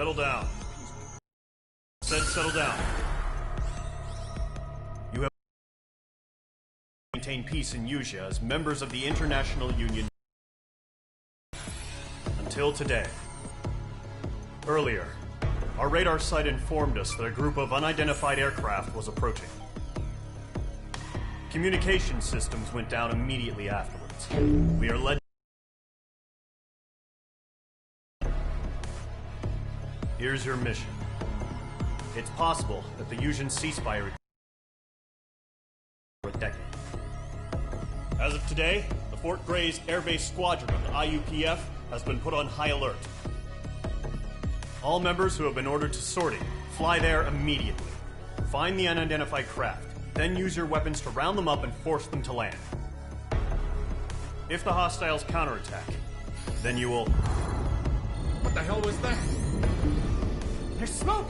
Settle down. Said settle down. You have maintained peace in Usea as members of the International Union until today. Earlier, our radar site informed us that a group of unidentified aircraft was approaching. Communication systems went down immediately afterwards. We are led. Here's your mission. It's possible that the Usean ceasefire for a decade. As of today, the Fort Gray's Air Base Squadron of the IUPF has been put on high alert. All members who have been ordered to sortie, fly there immediately. Find the unidentified craft, then use your weapons to round them up and force them to land. If the hostiles counterattack, then you will... What the hell was that? There's smoke!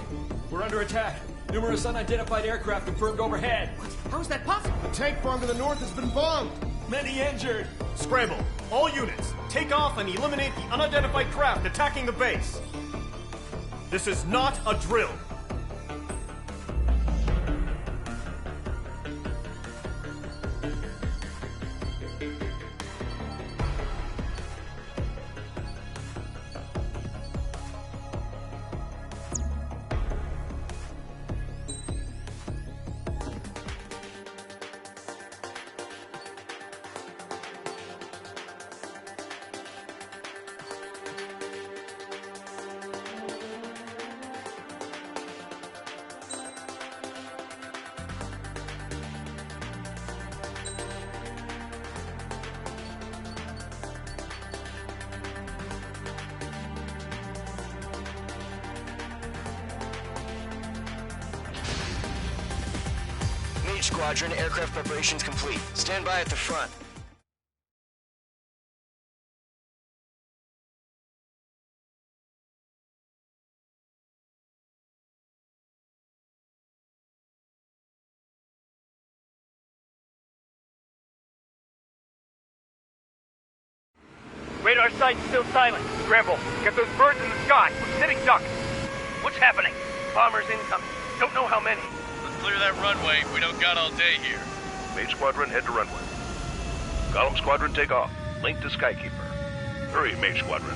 We're under attack. Numerous unidentified aircraft confirmed overhead. What? How is that possible? The tank farm to the north has been bombed. Many injured. Scramble! All units, take off and eliminate the unidentified craft attacking the base. This is not a drill. Squadron, aircraft preparations complete. Stand by at the front. Radar site's still silent. Scramble. Get those birds in the sky. We're sitting ducks. What's happening? Bombers incoming. Don't know how many. Clear that runway. We don't got all day here. Mage Squadron, head to runway. Column Squadron, take off. Link to Skykeeper. Hurry, Mage Squadron.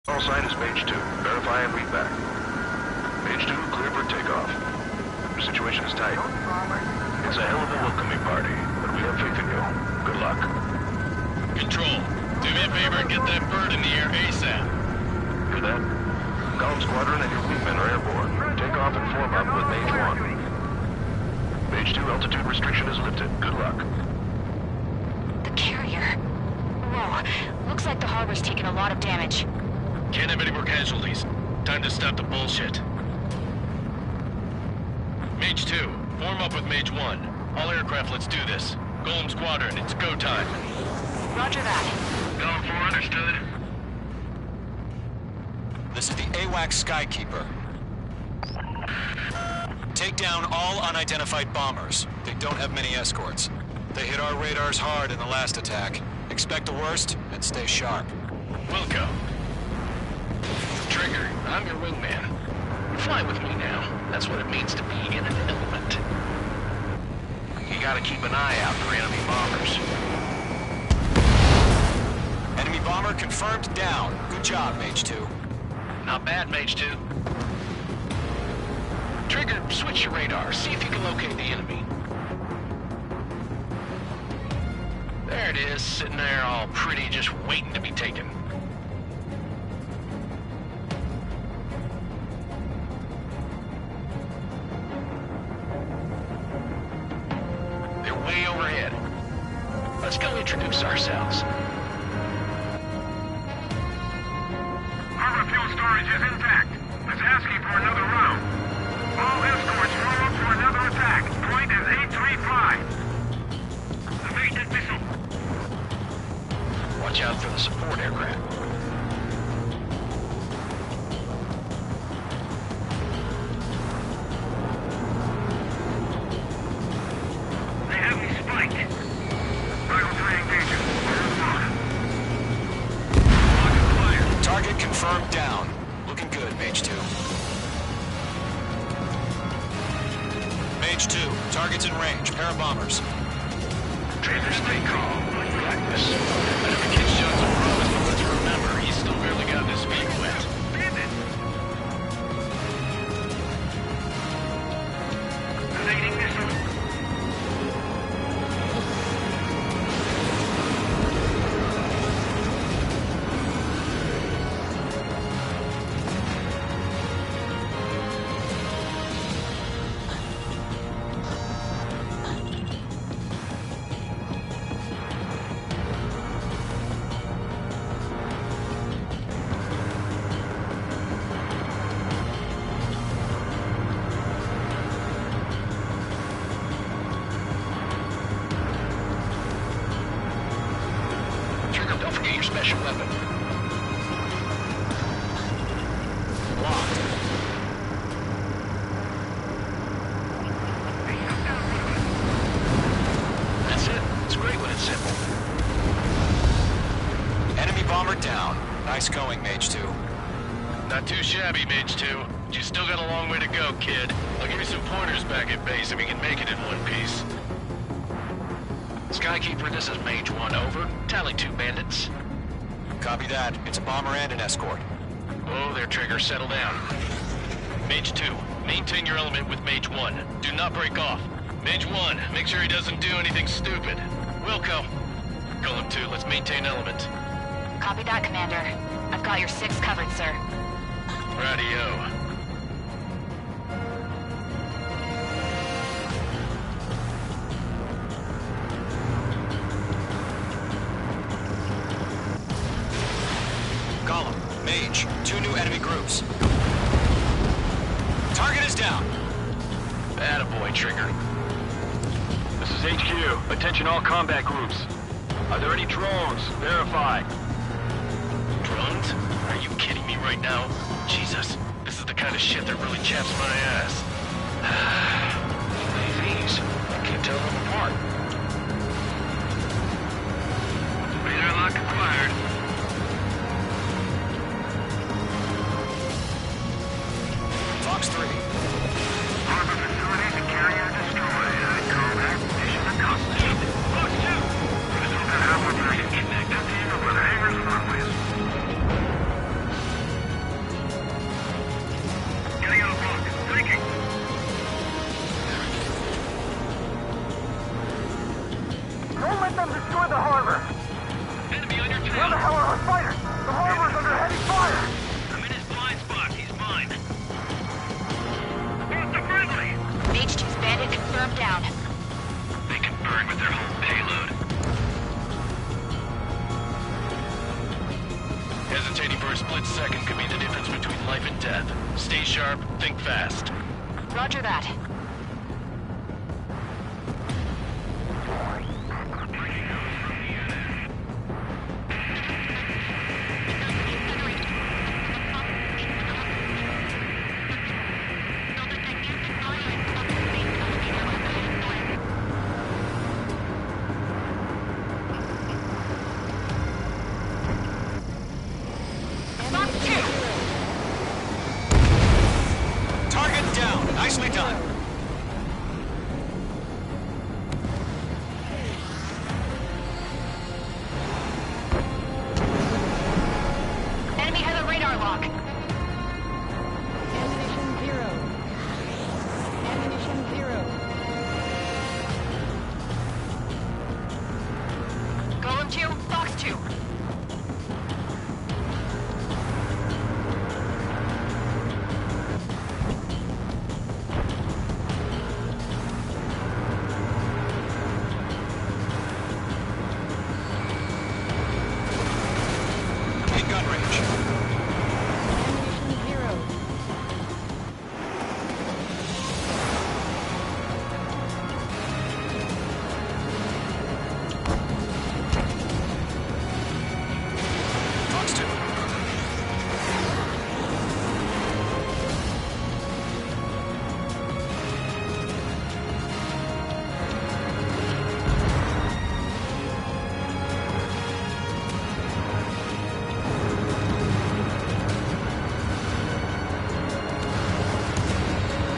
All sign is Mage 2. Verify and read back. Mage 2, clear for takeoff. Your situation is tight. It's a hell of a welcoming party, but we have faith in you. Good luck. Control, do me a favor and get that bird in the air ASAP. Hear that? Column Squadron and your wingmen are airborne. Take off and form up with Mage 1. Mage 2, altitude restriction is lifted. Good luck. The carrier. Whoa, looks like the harbor's taken a lot of damage. Can't have any more casualties. Time to stop the bullshit. Mage 2, form up with Mage 1. All aircraft, let's do this. Golem Squadron, it's go time. Roger that. Golem 4, understood. This is the AWACS Skykeeper. Take down all unidentified bombers. They don't have many escorts. They hit our radars hard in the last attack. Expect the worst and stay sharp. Wilco. Trigger, I'm your wingman. Fly with me now. That's what it means to be in an element. You gotta keep an eye out for enemy bombers. Enemy bomber confirmed down. Good job, Mage 2. Not bad, Mage 2. Trigger, switch your radar. See if you can locate the enemy. There it is, sitting there all pretty, just waiting to be taken. They're way overhead. Let's go introduce ourselves. Harbor fuel storage is intact. It's asking for another round. All escorts roll up for another attack. Point is 835. Evaded missile. Watch out for the support aircraft. They have me spiked. Rifle 3 engaging. Target confirmed down. Looking good, Mage 2. Mage 2, target's in range. Pair of bombers. Trader, stay calm. Practice. I know the kid's shown some promise, but let's remember, he's still barely gotten his feet wet. Evading missile. Trigger, don't forget your special weapon. Locked. That's it. It's great when it's simple. Enemy bomber down. Nice going, Mage 2. Not too shabby, Mage 2. But you still got a long way to go, kid. I'll give you some pointers back at base if we can make it in one piece. Skykeeper, this is Mage 1, over. Tally 2 bandits. Copy that. It's a bomber and an escort. Oh, there, Trigger. Settle down. Mage 2, maintain your element with Mage 1. Do not break off. Mage 1, make sure he doesn't do anything stupid. Wilco. Golem 2, let's maintain element. Copy that, Commander. I've got your 6 covered, sir. Radio. Golem, Mage, 2 new enemy groups. Target is down. Attaboy, Trigger. This is HQ. Attention all combat groups. Are there any drones? Verify. Drones? Are you kidding me right now? Jesus, this is the kind of shit that really chaps my ass. AVs. I can't tell them apart. Radar lock acquired. Fox 3. Harbor facilities and carrier destroyed. I call that mission accomplished. Fox 2. Presume that harbor version connected to you with hangars and runways. fighter! The harbor's under heavy fire! I'm in his blind spot. He's mine. Where's the friendly? Mage 2's bandit confirmed down. They can burn with their whole payload. Hesitating for a split second could be the difference between life and death. Stay sharp, think fast. Roger that. Target down. Nicely done. Enemy has a radar lock. Ammunition 0. Ammunition 0. Golem 2, Fox 2. In gun range. Ammunition 0. Fox 2.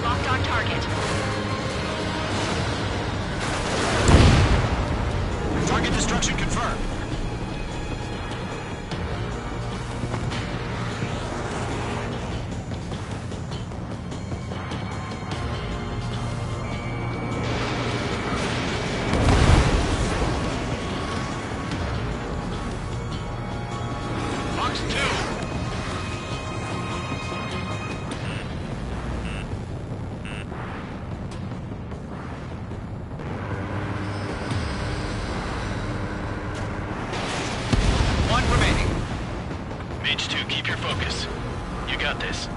Locked on target. Target destruction confirmed. Fox 2! One remaining. Mage 2, keep your focus. You got this.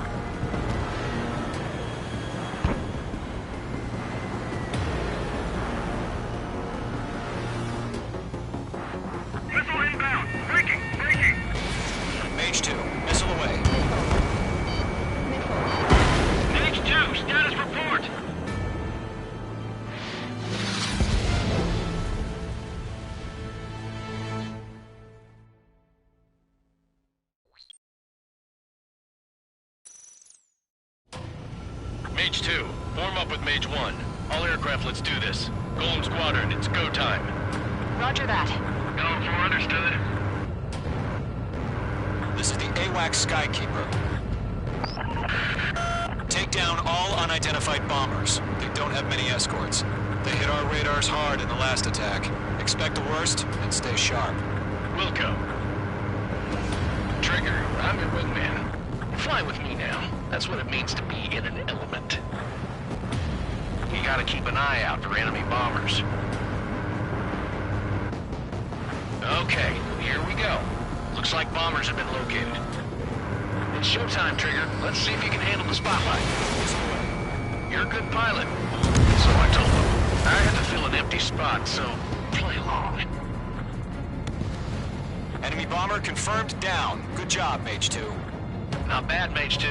Missile inbound! Breaking! Breaking! Mage 2. Missile away. Mage 2, status report! Mage 2, form up with Mage 1. All aircraft, let's do this. Golem Squadron, it's go time. Roger that. Go for understood. This is the AWAC Skykeeper. Take down all unidentified bombers. They don't have many escorts. They hit our radars hard in the last attack. Expect the worst and stay sharp. Wilco. Trigger, I'm your wingman. Fly with me now. That's what it means to be in an element. You gotta keep an eye out for enemy bombers. Okay, here we go. Looks like bombers have been located. It's showtime, Trigger. Let's see if you can handle the spotlight. You're a good pilot. So I told him. I had to fill an empty spot, so play along. Enemy bomber confirmed down. Good job, Mage 2. Not bad, Mage 2.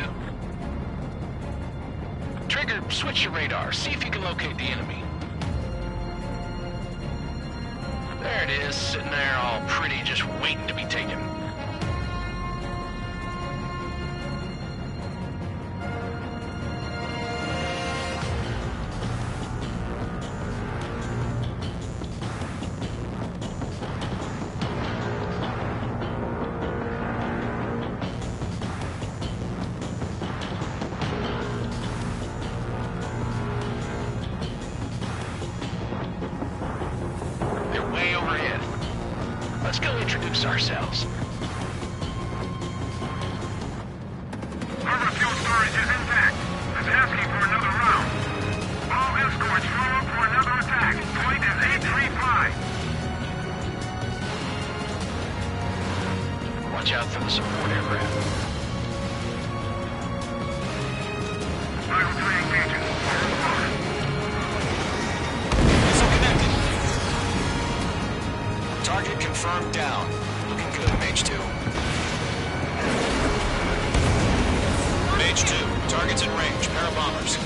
Trigger, switch your radar. See if you can locate the enemy. There it is, sitting there all pretty, just waiting to be taken. They're way overhead. Let's go introduce ourselves. out for the support aircraft. Final 3 engages. Missile connected. Target confirmed down. Looking good, Mage 2. Mage 2, target's in range. Parabombers.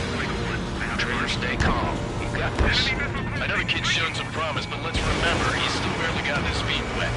Trigger, stay calm. You got this. I know the kid's shown some promise, but let's remember, he's still barely gotten his feet wet.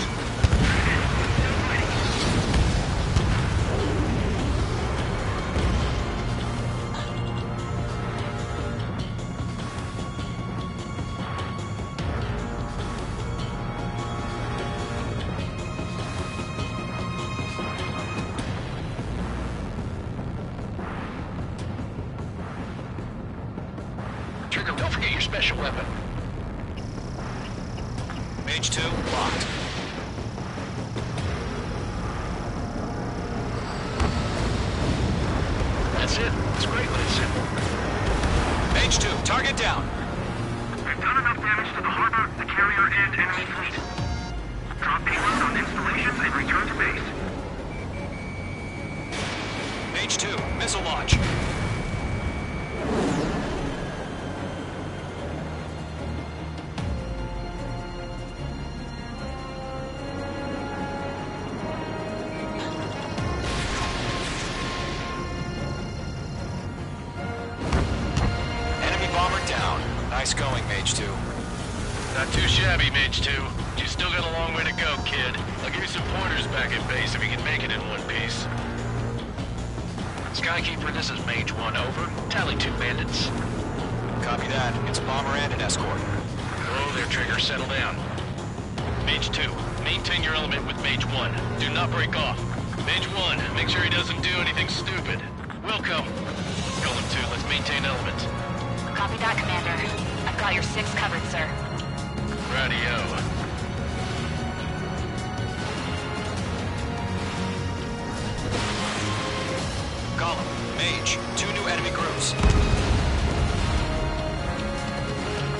Trigger, don't forget your special weapon. Mage 2, locked. That's it. It's great when it's simple. Mage 2, target down. We've done enough damage to the harbor, the carrier, and enemy fleet. Drop payload on installations and return to base. Mage 2, missile launch. Nice going, Mage 2. Not too shabby, Mage 2. You still got a long way to go, kid. I'll give you some pointers back at base if you can make it in one piece. Skykeeper, this is Mage 1, over. Tally 2 bandits. Copy that. It's a bomber and an escort. Oh, there, Trigger. Settle down. Mage 2, maintain your element with Mage 1. Do not break off. Mage 1, make sure he doesn't do anything stupid. Welcome. Golem 2, let's maintain element. Copy that, Commander. I've got your 6 covered, sir. Radio. Golem, Mage, 2 new enemy groups.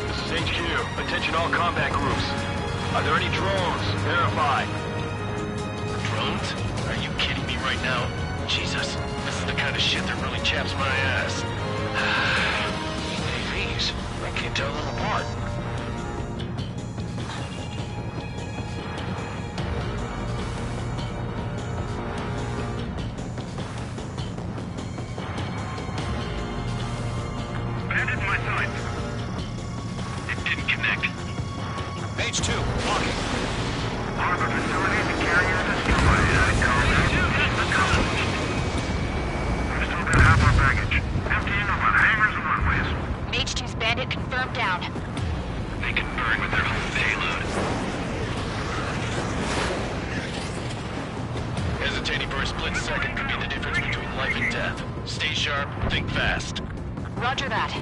This is HQ. Attention all combat groups. Are there any drones? Verify. Drones? Are you kidding me right now? Jesus, this is the kind of shit that really chaps my ass. UAVs. I can't tell them apart. Bandit in my sight. It didn't connect. Mage 2, locking. Harbor facility, the carrier is destroyed. We've still got half our baggage. Emptying of our hangars and runways. Mage 2's bandit confirmed down. They can burn with their whole payload. Hesitating for a split second could be the difference between life and death. Stay sharp, think fast. Roger that.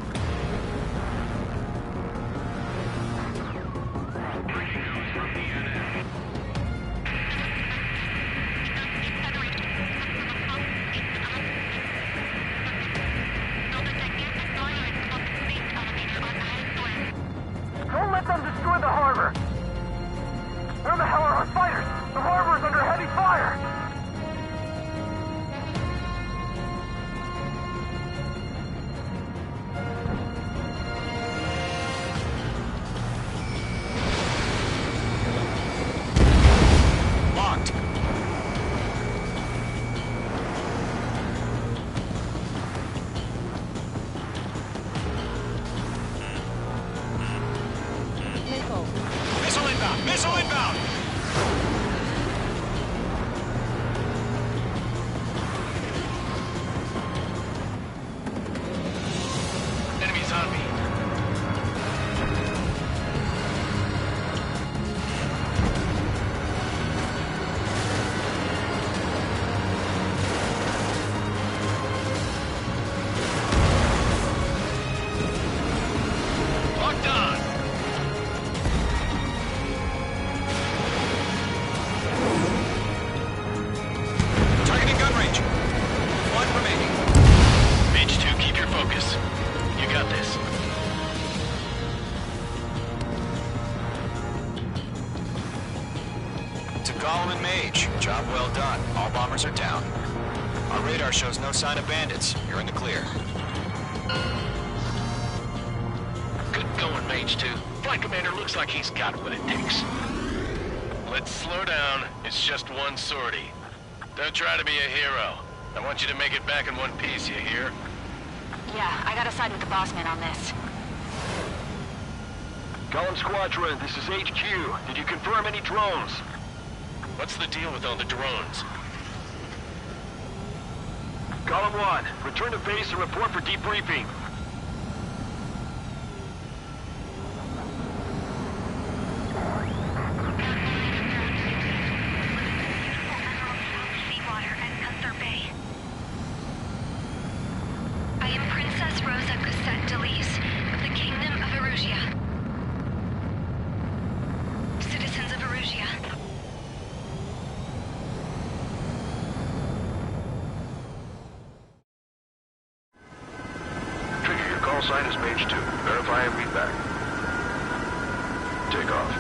Don't let them destroy the harbor! Where the hell are our fighters? The harbor is under heavy fire! All bombers are down. Our radar shows no sign of bandits. You're in the clear. Good going, Mage 2. Flight Commander looks like he's got what it takes. Let's slow down. It's just one sortie. Don't try to be a hero. I want you to make it back in one piece, you hear? Yeah, I gotta side with the boss man on this. Column Squadron, this is HQ. Did you confirm any drones? What's the deal with all the drones? Column 1, return to base and report for debriefing. Seawater and Gunther Bay. I am Princess Rosa Cosette Delise of the Kingdom of Erusia. Citizens of Erusia. Trigger, your call sign is Mage 2. Verify and read back. Take off.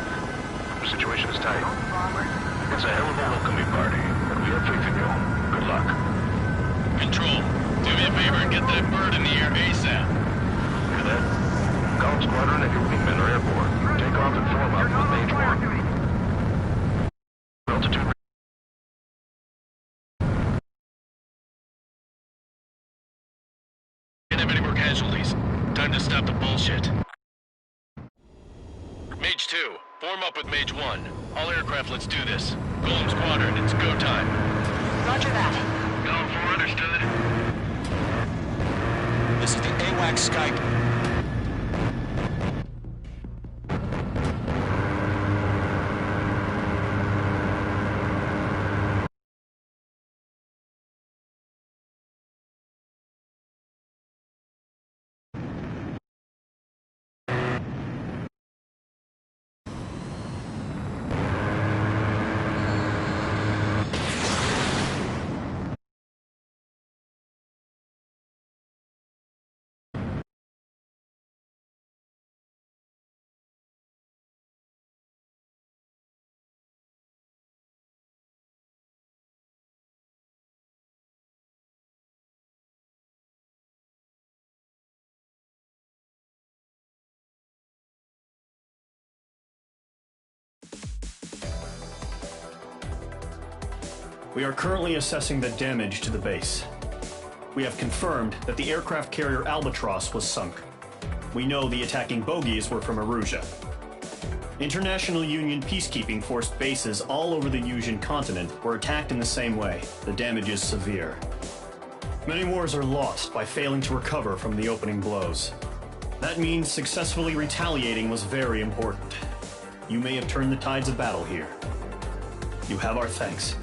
The situation is tight. It's a hell of a welcoming party, and we have faith in you. Good luck. Control, do me a favor and get that bird in the air ASAP. Hear that? Column Squadron and your wingmen are airborne. Take off and form up with Mage 1. Altitude. Can't have any more casualties. Time to stop the bullshit. Mage 2, form up with Mage 1. All aircraft, let's do this. Golem Squadron, it's go time. Roger that. Golem 4 understood. This is the AWAC Skype. We are currently assessing the damage to the base. We have confirmed that the aircraft carrier Albatross was sunk. We know the attacking bogies were from Erusia. International Union peacekeeping force bases all over the Yusian continent were attacked in the same way. The damage is severe. Many wars are lost by failing to recover from the opening blows. That means successfully retaliating was very important. You may have turned the tides of battle here. You have our thanks.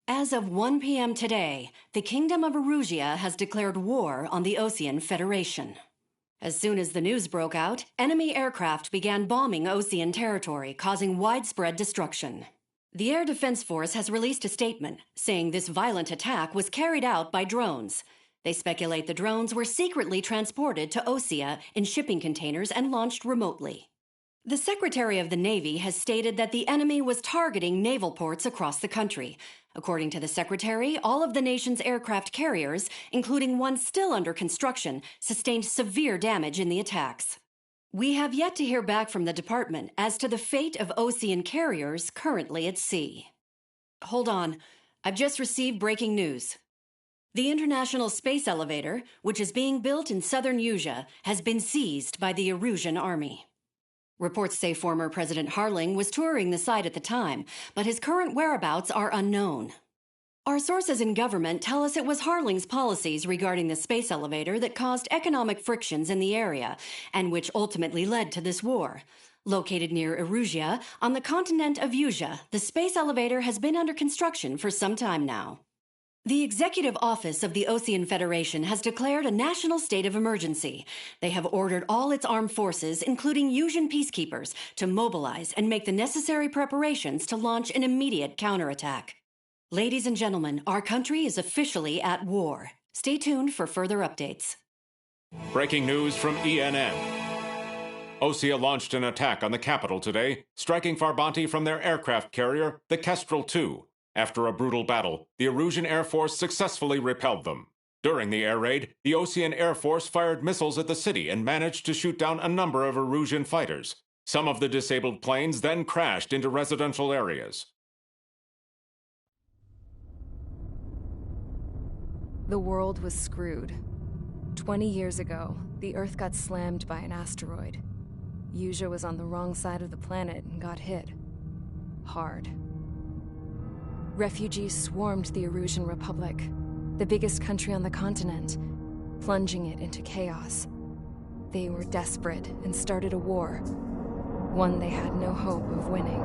As of 1 p.m. today, the Kingdom of Erusia has declared war on the Osean Federation. As soon as the news broke out, enemy aircraft began bombing Osean territory, causing widespread destruction. The Air Defense Force has released a statement saying this violent attack was carried out by drones. They speculate the drones were secretly transported to Osea in shipping containers and launched remotely. The Secretary of the Navy has stated that the enemy was targeting naval ports across the country. According to the Secretary, all of the nation's aircraft carriers, including one still under construction, sustained severe damage in the attacks. We have yet to hear back from the department as to the fate of Osean carriers currently at sea. Hold on. I've just received breaking news. The International Space Elevator, which is being built in southern Yusia, has been seized by the Erusian army. Reports say former President Harling was touring the site at the time, but his current whereabouts are unknown. Our sources in government tell us it was Harling's policies regarding the space elevator that caused economic frictions in the area, and which ultimately led to this war. Located near Erusia, on the continent of Yusia, the space elevator has been under construction for some time now. The Executive Office of the Ocean Federation has declared a national state of emergency. They have ordered all its armed forces, including Yuuzhan peacekeepers, to mobilize and make the necessary preparations to launch an immediate counterattack. Ladies and gentlemen, our country is officially at war. Stay tuned for further updates. Breaking news from ENN. Osea launched an attack on the capital today, striking Farbanti from their aircraft carrier, the Kestrel II. After a brutal battle, the Erusian Air Force successfully repelled them. During the air raid, the Ocean Air Force fired missiles at the city and managed to shoot down a number of Erusian fighters. Some of the disabled planes then crashed into residential areas. The world was screwed. 20 years ago, the Earth got slammed by an asteroid. Yuuzhan was on the wrong side of the planet and got hit. Hard. Refugees swarmed the Erusian Republic, the biggest country on the continent, plunging it into chaos. They were desperate and started a war, one they had no hope of winning.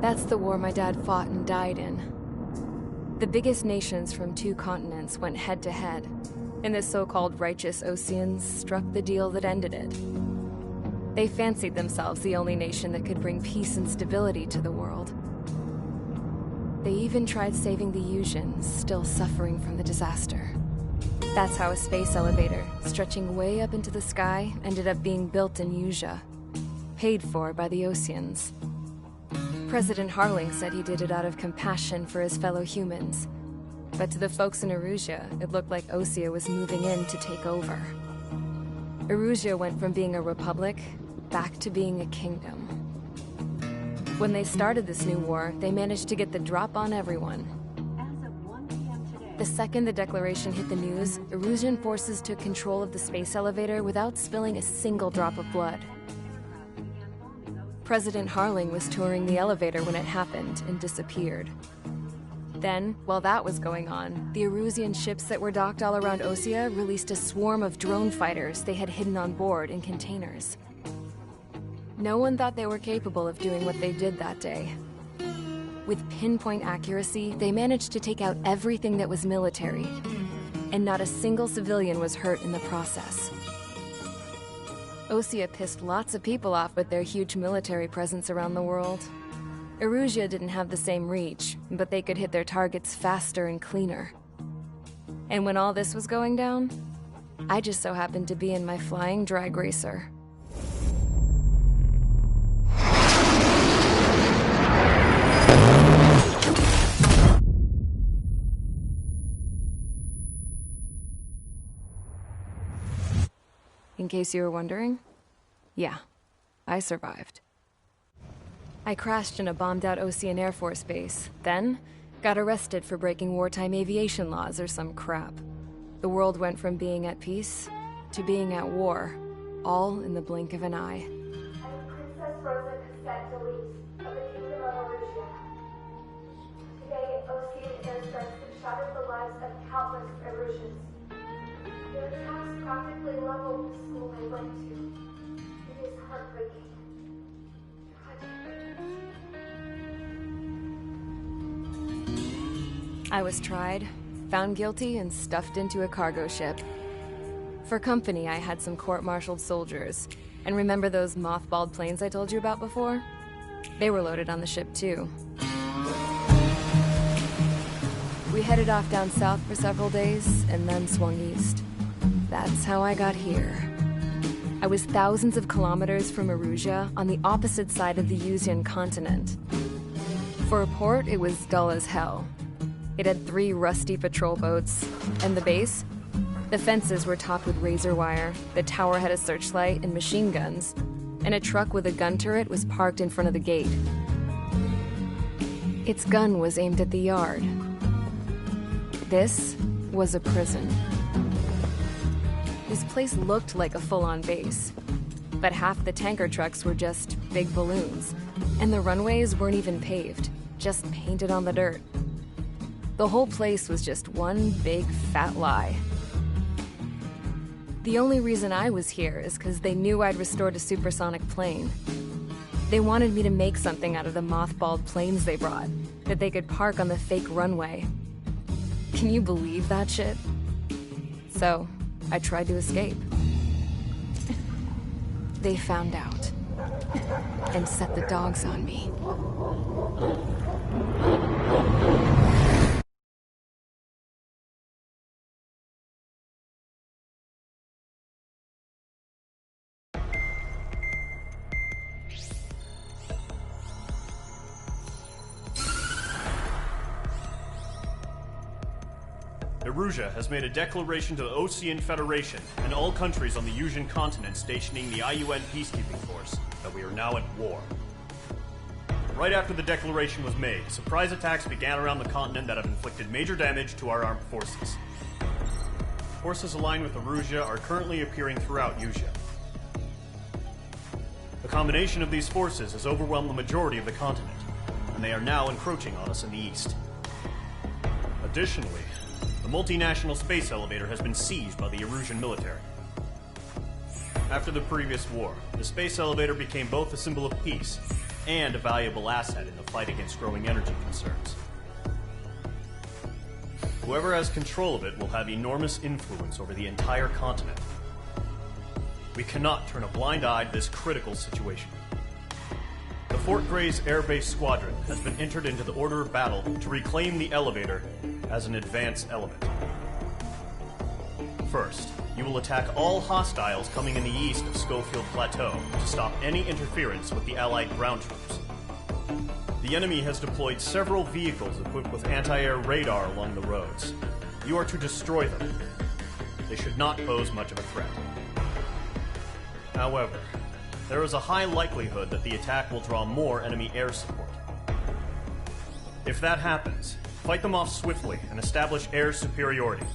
That's the war my dad fought and died in. The biggest nations from 2 continents went head-to-head, and the so-called righteous Oceans struck the deal that ended it. They fancied themselves the only nation that could bring peace and stability to the world. They even tried saving the Yuuzhan, still suffering from the disaster. That's how a space elevator, stretching way up into the sky, ended up being built in Yuuzhan, paid for by the Oceans. President Harling said he did it out of compassion for his fellow humans. But to the folks in Erusia, it looked like Osea was moving in to take over. Erusia went from being a republic back to being a kingdom. When they started this new war, they managed to get the drop on everyone. The second the declaration hit the news, Erusian forces took control of the space elevator without spilling a single drop of blood. President Harling was touring the elevator when it happened and disappeared. Then, while that was going on, the Erusian ships that were docked all around Osea released a swarm of drone fighters they had hidden on board in containers. No one thought they were capable of doing what they did that day. With pinpoint accuracy, they managed to take out everything that was military, and not a single civilian was hurt in the process. Osea pissed lots of people off with their huge military presence around the world. Erusia didn't have the same reach, but they could hit their targets faster and cleaner. And when all this was going down, I just so happened to be in my flying drag racer. In case you were wondering, yeah, I survived. I crashed in a bombed-out Ocean Air Force base, then got arrested for breaking wartime aviation laws or some crap. The world went from being at peace to being at war, all in the blink of an eye. I'm Princess Rosa Cassette Delise of the Kingdom of Erusia. Today, Ocean airstrikes have shattered the lives of countless Erusians. Their attacks practically leveled the school I went to. It is heartbreaking. I was tried, found guilty, and stuffed into a cargo ship. For company, I had some court-martialed soldiers. And remember those mothballed planes I told you about before? They were loaded on the ship, too. We headed off down south for several days, and then swung east. That's how I got here. I was thousands of kilometers from Erusia, on the opposite side of the Yuuzhan continent. For a port, it was dull as hell. It had 3 rusty patrol boats. And the base? The fences were topped with razor wire, the tower had a searchlight and machine guns, and a truck with a gun turret was parked in front of the gate. Its gun was aimed at the yard. This was a prison. This place looked like a full-on base, but half the tanker trucks were just big balloons, and the runways weren't even paved, just painted on the dirt. The whole place was just one big fat lie. The only reason I was here is because they knew I'd restored a supersonic plane. They wanted me to make something out of the mothballed planes they brought, that they could park on the fake runway. Can you believe that shit? So, I tried to escape. They found out and set the dogs on me. Erusia has made a declaration to the Ocean Federation and all countries on the Yusian continent stationing the IUN peacekeeping force that we are now at war. Right after the declaration was made, surprise attacks began around the continent that have inflicted major damage to our armed forces. Forces aligned with Erusia are currently appearing throughout Yusia. The combination of these forces has overwhelmed the majority of the continent, and they are now encroaching on us in the east. Additionally, the multinational space elevator has been seized by the Erusian military. After the previous war, the space elevator became both a symbol of peace and a valuable asset in the fight against growing energy concerns. Whoever has control of it will have enormous influence over the entire continent. We cannot turn a blind eye to this critical situation. The Fort Gray's Air Base Squadron has been entered into the order of battle to reclaim the elevator as an advance element. First, you will attack all hostiles coming in the east of Schofield Plateau to stop any interference with the Allied ground troops. The enemy has deployed several vehicles equipped with anti-air radar along the roads. You are to destroy them. They should not pose much of a threat. However, there is a high likelihood that the attack will draw more enemy air support. If that happens, fight them off swiftly and establish air superiority.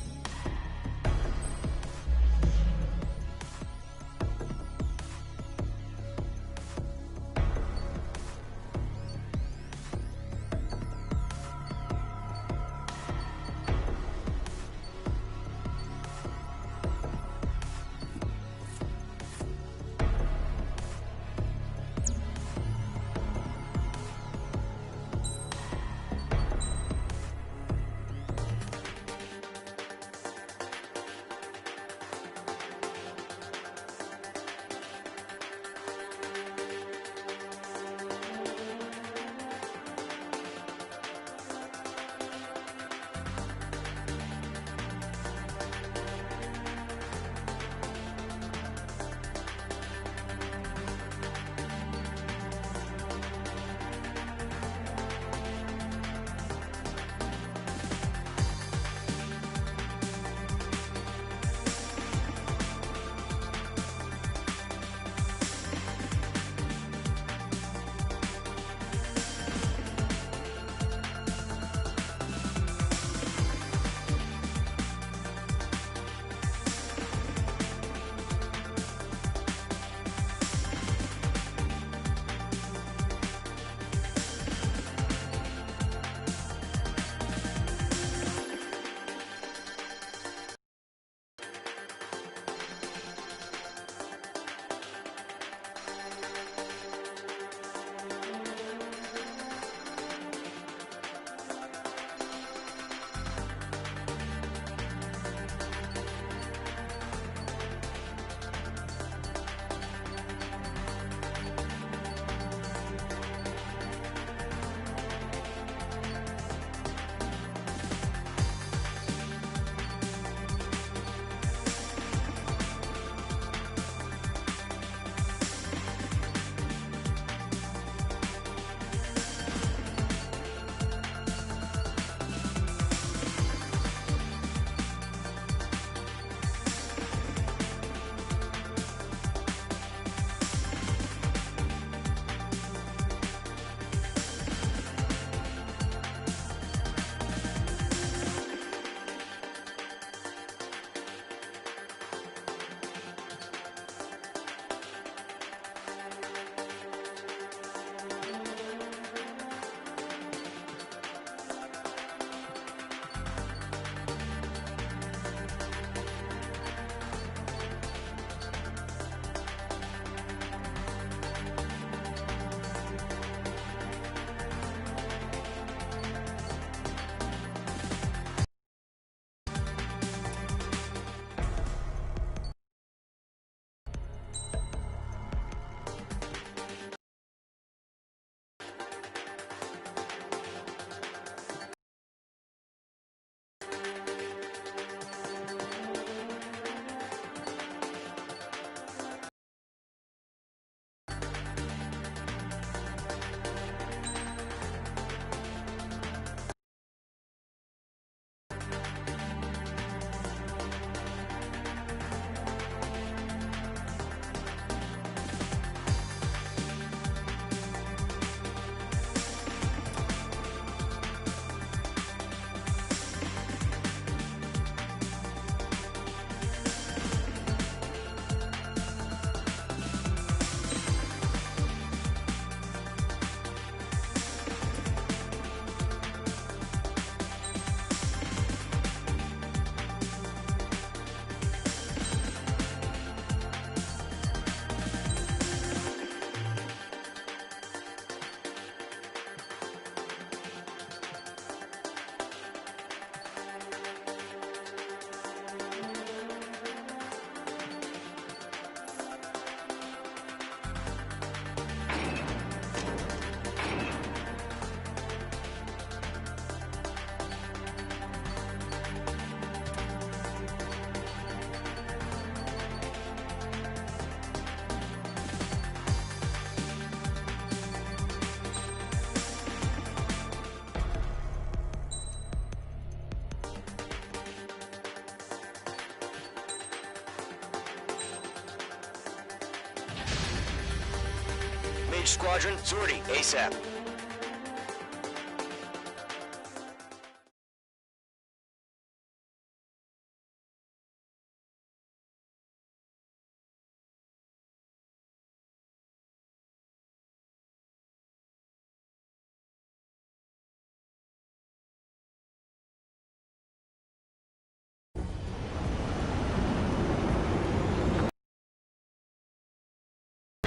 Mage Squadron, sortie ASAP.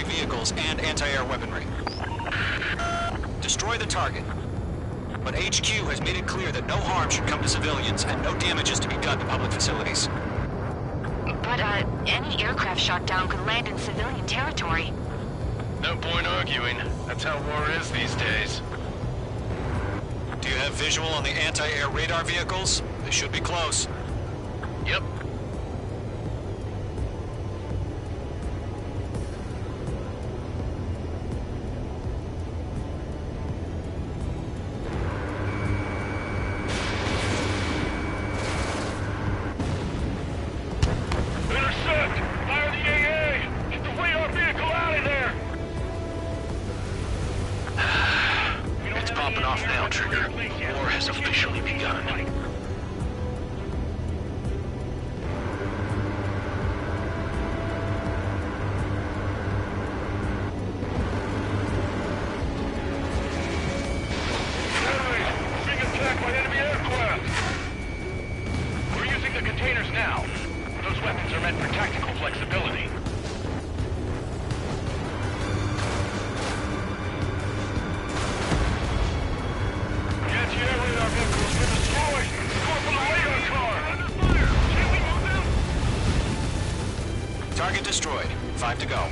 Vehicles and anti-air weaponry. Destroy the target. But HQ has made it clear that no harm should come to civilians and no damage is to be done to public facilities. But, any aircraft shot down could land in civilian territory. No point arguing. That's how war is these days. Do you have visual on the anti-air radar vehicles? They should be close. Yep. Target destroyed. 5 to go.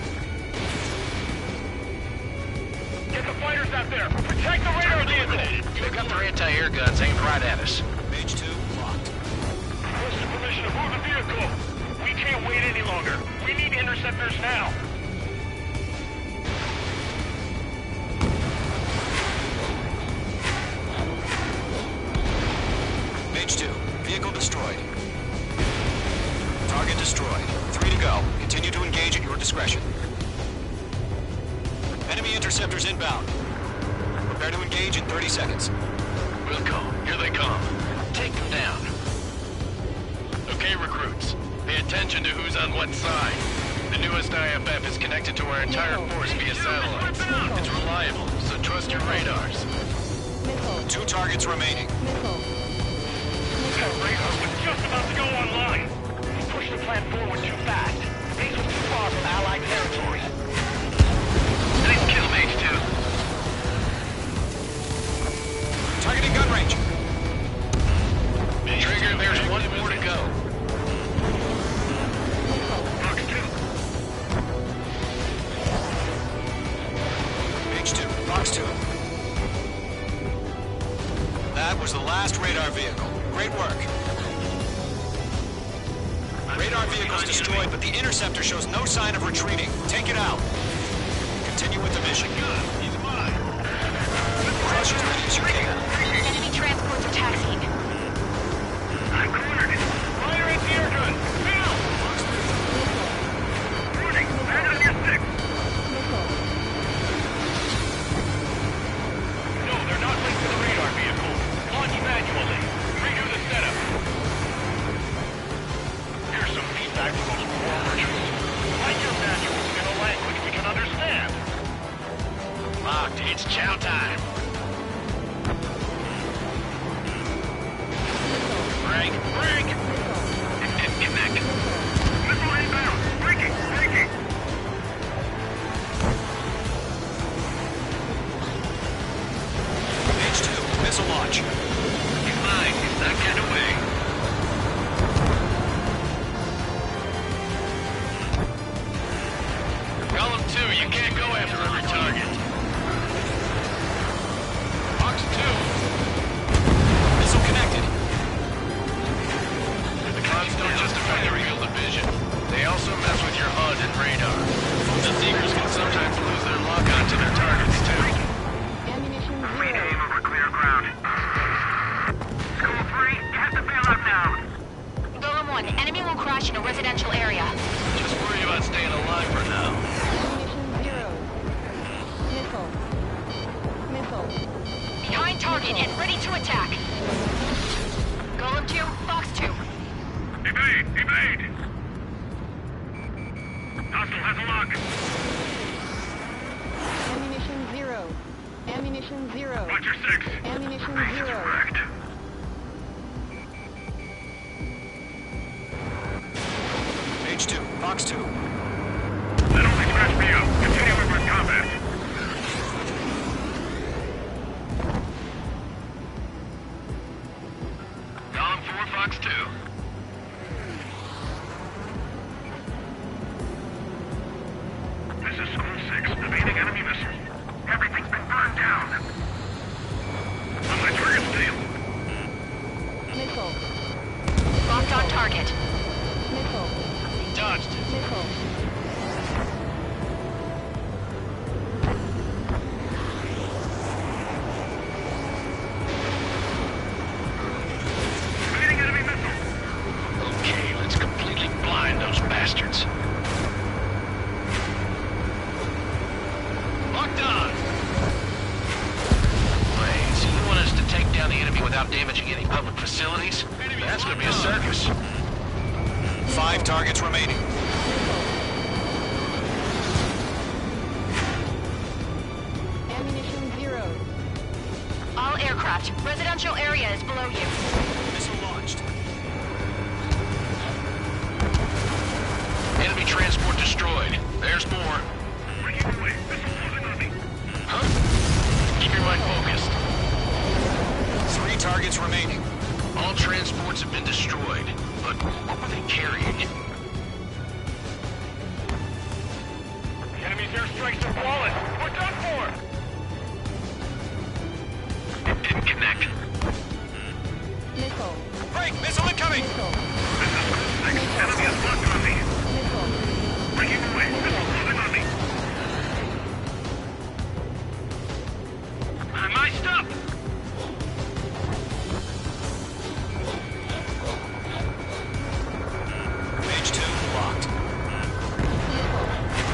Get the fighters out there! Protect the radar vehicle! They've got their anti-air guns aimed right at us. Mage 2, locked. Requesting permission to move the vehicle! We can't wait any longer! We need interceptors now! Mage 2, vehicle destroyed. Target destroyed. 3 to go. Continue to engage at your discretion. Enemy interceptors inbound. Prepare to engage in 30 seconds. Wilco, here they come. Take them down. Okay, recruits. Pay attention to who's on what side. The newest IFF is connected to our entire force via satellites. It's reliable, so trust your radars. 2 targets remaining. That radar was just about to go online! We pushed the plan forward too fast. Base was too far from Allied territory. Nice kill, Mage 2. Targeting gun range. Trigger, there's one more to go. Fox 2. Mage 2, Fox 2. That was the last radar vehicle. Great work. Radar vehicle's destroyed, but the interceptor shows no sign of retreating. Take it out. Continue with the mission. He's mine. Crush as many as you can. Enemy transports are taxiing. I'm cornered. Fire at the air gun. Now! Running. Hand on your stick. No, they're not linked to the radar vehicle. Launch manually. Redo the setup. Here's some feedback from those poor merchants. Write your manuals in a language we can understand. Locked, it's chow time. Break, break! Connect. Missile inbound. Breaking, breaking. Mage 2, missile launch. He's mine, he's not getting away. Column 2, you can't go after every target. Fox 2. Missile connected. The clouds don't just affect your field of vision. They also mess with your HUD and radar. The Seekers can sometimes lose their lock onto their targets, too. Ammunition Free 0. aim over clear ground. School 3, get the bailout now. Golem 1, enemy will crash in a residential area. Just worry about staying alive for now. Ammunition 0. lock. Ammunition 0. Ammunition 0. Roger 6. Ammunition Base is 0. wrecked. Page 2, Fox 2. That only scratched me up. Continue with combat. Column 4, Fox 2. This is School 6, evading enemy missile. Everything's been burned down. On my target steel. Missile. Locked on target. Missile. Dodged. Missile. Evading enemy missile. Okay, let's completely blind those bastards. Locked on! Wait, so you want us to take down the enemy without damaging any public facilities? That's gonna be a circus. 5 targets remaining. Ammunition 0. All aircraft, residential area is below you. Missile launched. Enemy transport destroyed. There's more. Breaking away. Missile closing on me. Huh? Keep your mind focused. 3 targets remaining. All transports have been destroyed. But what were they carrying? The enemy's airstrikes are flawless. We're done for. It didn't connect. Missile. Break! Missile incoming! Missile. This is School 6. Enemy is locked on me. Missile. Breaking away. Missile closing on me. I'm iced up. Page 2, locked.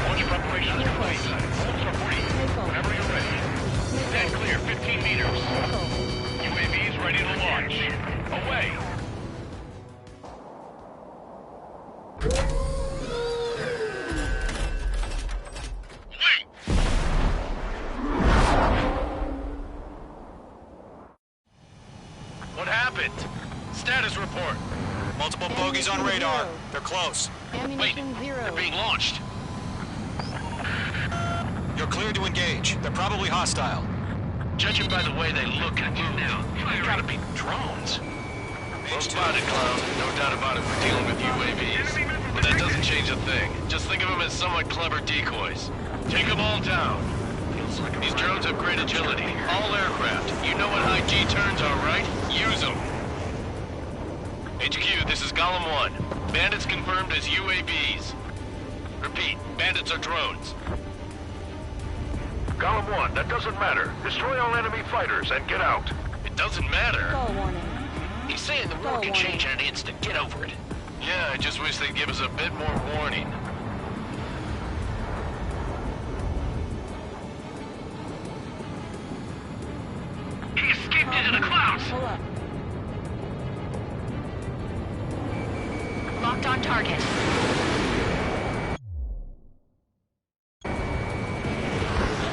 Launch preparations complete. Holds are free. Whenever you're ready. Stand clear 15 meters. UAVs ready to launch. Away. Wait. What happened? Status report. Multiple bogies on radar. They're close. Wait, Ammunition 0. they're being launched. You're cleared to engage. They're probably hostile. Judging by the way they look and move, they gotta be drones. Well spotted, Clown. No doubt about it, we're dealing with UAVs. But that doesn't change a thing. Just think of them as somewhat clever decoys. Take them all down. These drones have great agility. All aircraft. You know what high G turns are, right? Use them. HQ, this is Golem 1. Bandits confirmed as UAVs. Repeat, bandits are drones. Column 1, that doesn't matter. Destroy all enemy fighters and get out. It doesn't matter. Call warning. He's saying the war can change in an instant. Get over it. Yeah, I just wish they'd give us a bit more warning. He escaped into the clouds. Pull up. Locked on target.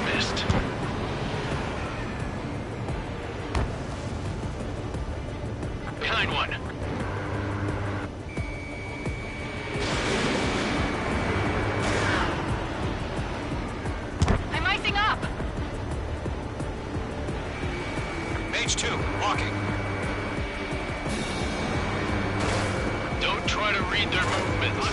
Missed. Behind one. I'm icing up. Page 2, walking. Don't try to read their movements.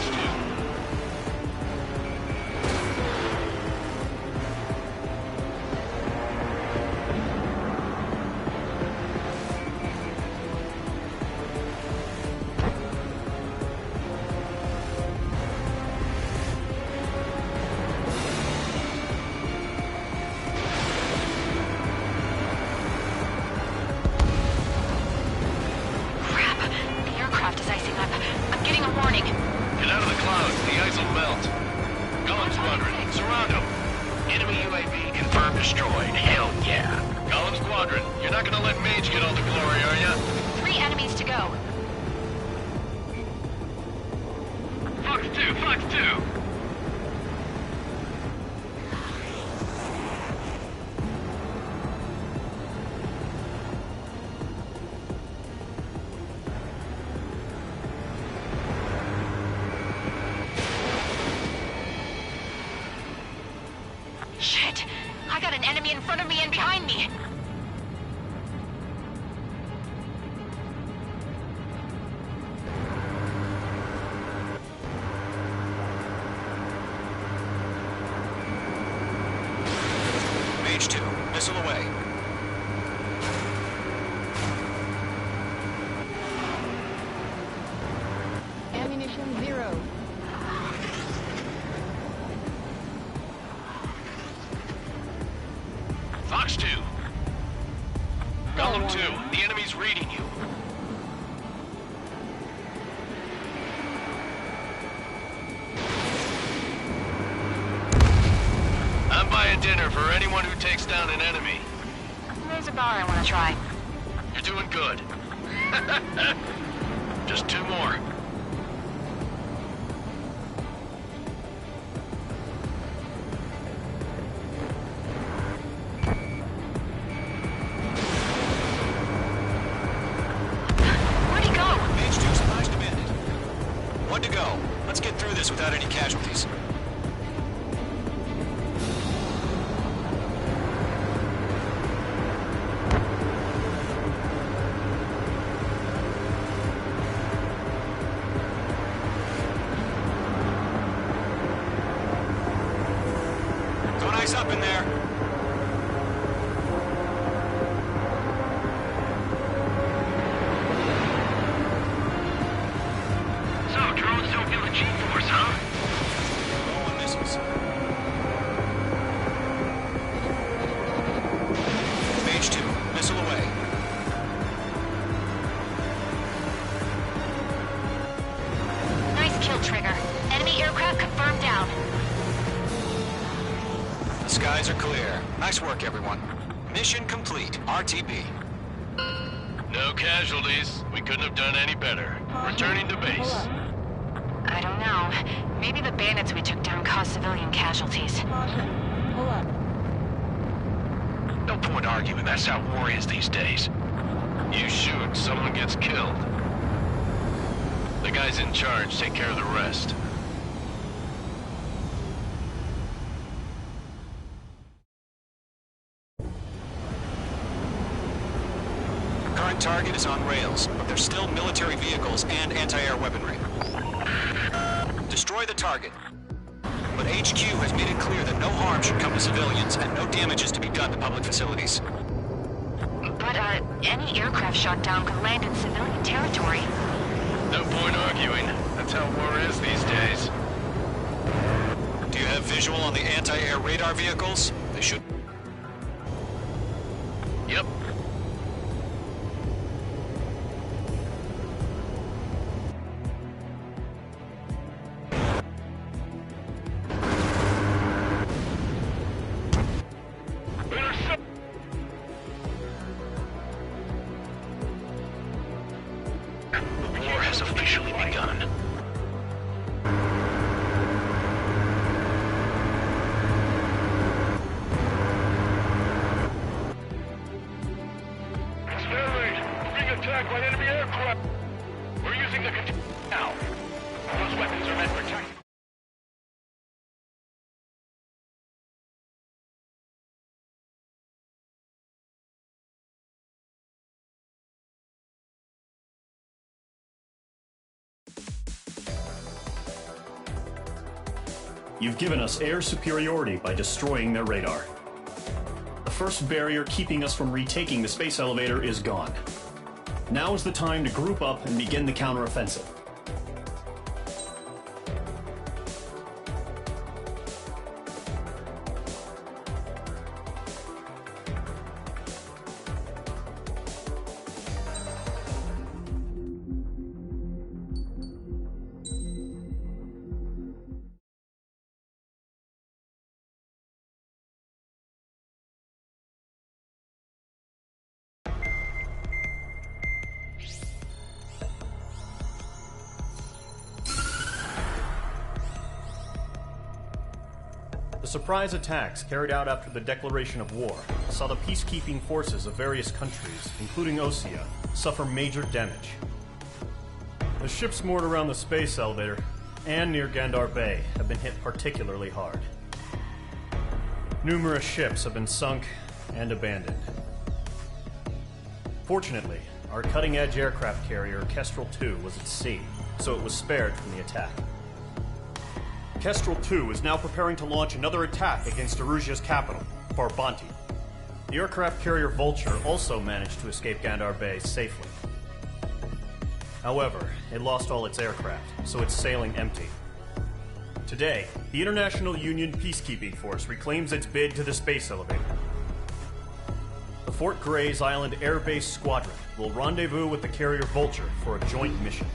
Crap. The aircraft is icing up. I'm getting a warning. Get out of the clouds. The ice will melt. Golem Squadron, surround them. Enemy UAV confirmed destroyed. Hell yeah. Golem Squadron, you're not gonna let Mage get all the glory, are ya? 3 enemies to go. Fox 2, Fox 2. Shit! I got an enemy in front of me and behind me! Mage 2, missile away. Ammunition 0. Fox 2. Golem 2, the enemy's reading you. I'm buying dinner for anyone who takes down an enemy. There's a bar I want to try. You're doing good. Just 2 more. Where'd he go? Mage 2 surprised a bandit. 1 to go. Let's get through this without any casualties. Go nice up in there. So, drones don't feel the G-force, huh? Rolling missiles. Mage 2, missile away. Nice kill, Trigger. Enemy aircraft confirmed down. The skies are clear. Nice work, everyone. Mission complete. RTB. No casualties. We couldn't have done any better. Returning to base. I don't know. Maybe the bandits we took down caused civilian casualties. Pull up. No point arguing. That's how war is these days. You shoot, someone gets killed. The guys in charge take care of the rest. Current target is on rails, but there's still military vehicles and anti-air weaponry. Destroy the target. But HQ has made it clear that no harm should come to civilians and no damage is to be done to public facilities. But, any aircraft shot down could land in civilian territory. No point arguing. That's how war is these days. Do you have visual on the anti-air radar vehicles? They should... Yep. The war has officially begun. Being attacked by enemy aircraft. We're using the now. Those weapons are meant for attack. You've given us air superiority by destroying their radar. The first barrier keeping us from retaking the space elevator is gone. Now is the time to group up and begin the counteroffensive. The surprise attacks carried out after the declaration of war saw the peacekeeping forces of various countries, including Osea, suffer major damage. The ships moored around the space elevator and near Gandar Bay have been hit particularly hard. Numerous ships have been sunk and abandoned. Fortunately, our cutting-edge aircraft carrier, Kestrel 2, was at sea, so it was spared from the attack. Kestrel 2 is now preparing to launch another attack against Erusia's capital, Farbanti. The aircraft carrier Vulture also managed to escape Gandar Bay safely. However, it lost all its aircraft, so it's sailing empty. Today, the International Union Peacekeeping Force reclaims its bid to the space elevator. The Fort Gray's Island Air Base Squadron will rendezvous with the carrier Vulture for a joint mission.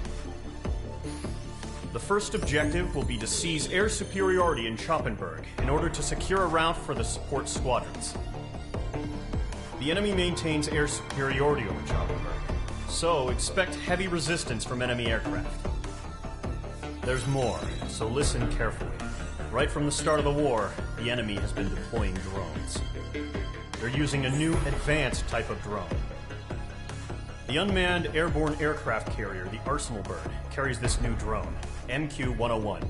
The first objective will be to seize air superiority in Schoppenberg in order to secure a route for the support squadrons. The enemy maintains air superiority over Schoppenberg, so expect heavy resistance from enemy aircraft. There's more, so listen carefully. Right from the start of the war, the enemy has been deploying drones. They're using a new advanced type of drone. The unmanned airborne aircraft carrier, the Arsenal Bird, carries this new drone, MQ-101.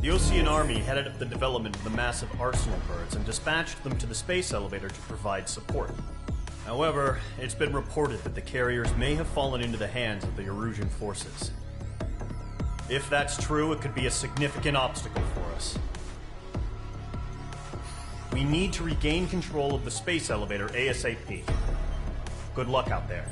The Osean Army headed up the development of the massive Arsenal Birds and dispatched them to the space elevator to provide support. However, it's been reported that the carriers may have fallen into the hands of the Erusian forces. If that's true, it could be a significant obstacle for us. We need to regain control of the space elevator ASAP. Good luck out there.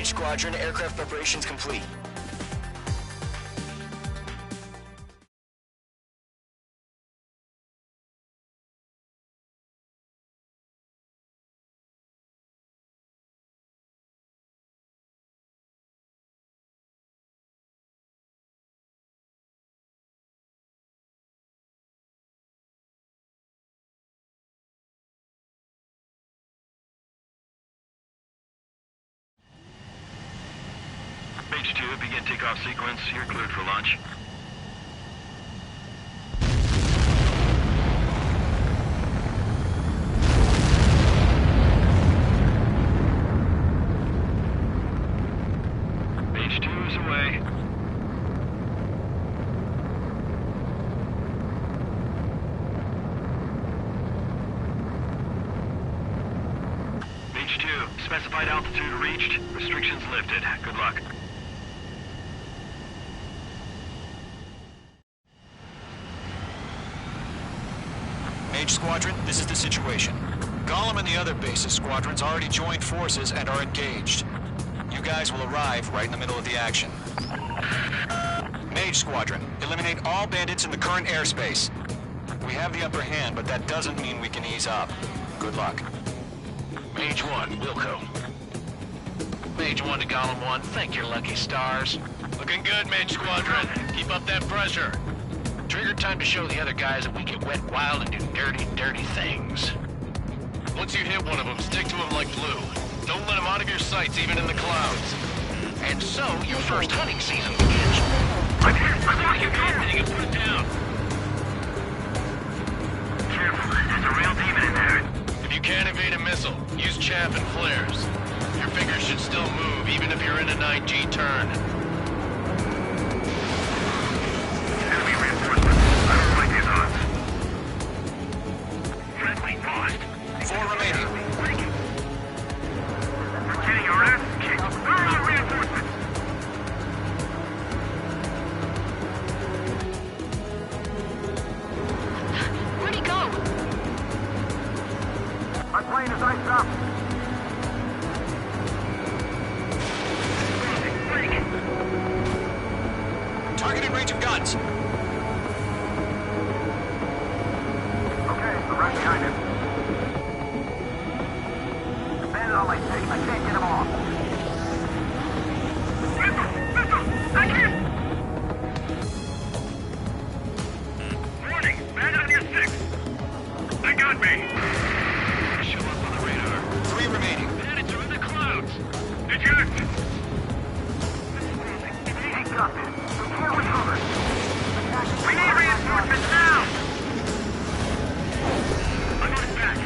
Mage Squadron, aircraft preparations complete. Mage 2, begin takeoff sequence. You're cleared for launch. Mage 2 is away. Mage 2, specified altitude reached. Restrictions lifted. Good luck. Mage Squadron, this is the situation. Gollum and the other base's squadrons already joined forces and are engaged. You guys will arrive right in the middle of the action. Mage Squadron, eliminate all bandits in the current airspace. We have the upper hand, but that doesn't mean we can ease up. Good luck. Mage 1, Wilco. Mage 1 to Gollum 1, thank your lucky stars. Looking good, Mage Squadron. Keep up that pressure. Trigger time to show the other guys that we can wet wild and do dirty, dirty things. Once you hit one of them, stick to him like glue. Don't let him out of your sights, even in the clouds. And so, your first hunting season begins. I'm here! I'm on you! Go! Put it down! Careful, there's a real demon in there. If you can't evade a missile, use chaff and flares. Your fingers should still move, even if you're in a 9G turn. Enemy reinforcements. I don't like these odds. Friendly lost. 4 remaining. You're getting your ass kicked. Where are reinforcements? Where'd he go? My plane is iced up. Targeting range of guns. Okay, I'm right behind him. Bandit on my tape. I can't get him off. Missile! I can't! Warning! Bandit on your 6! They got me! Show up on the radar. 3 remaining. Bandits are in the clouds! Eject! He got this. We can't recover. We need reinforcements now! I'm on his back.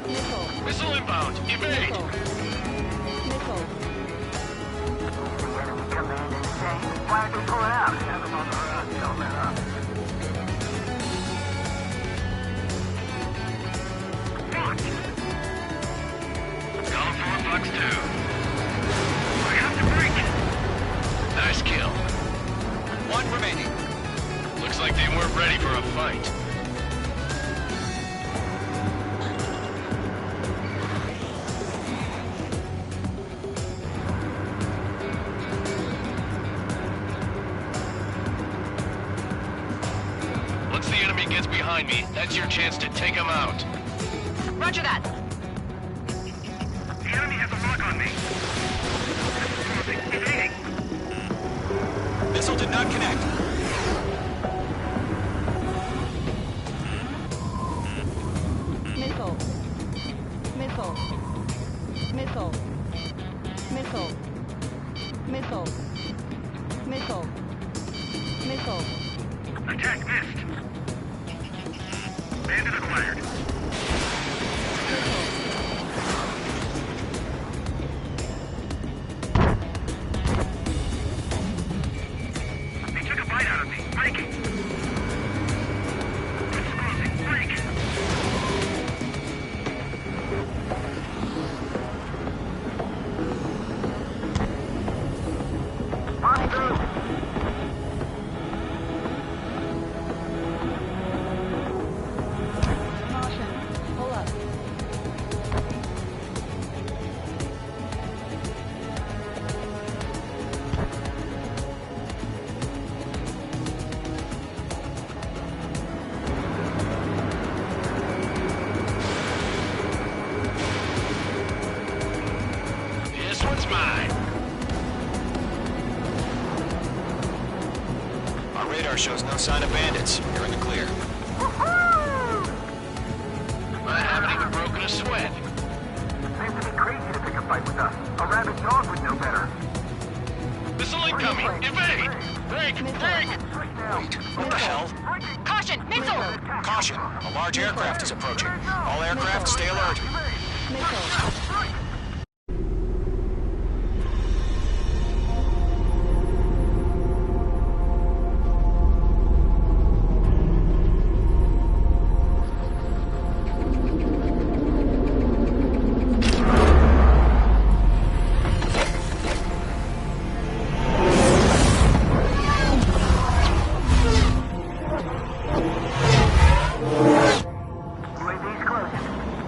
Missile. Missile inbound. Evade! Missile. Missile. The enemy command insane. Why aren't they pulling out? Have them on the run. Don't let up. Watch! Gollum 4, Fox 2. I have to break! Nice kill. 1 remaining. Looks like they weren't ready for a fight. Once the enemy gets behind me, that's your chance to take him out. Roger that. The enemy has a lock on me. Evading. Missile did not connect. Missile. Missile. Missile. Missile. Missile. Missile. Missile. Attack missed. Bandit acquired. He took a bite out of me. Breaking. It's closing. Break. Body through. Caution. Pull up. Radar shows no sign of bandits. You're in the clear. I haven't even broken a sweat. Seems to be crazy to pick a fight with us. A rabid dog would know better. Missile incoming! Evade! Break! Break! Wait, what the hell? Caution! Missile! Caution! A large aircraft is approaching. All aircraft, stay alert.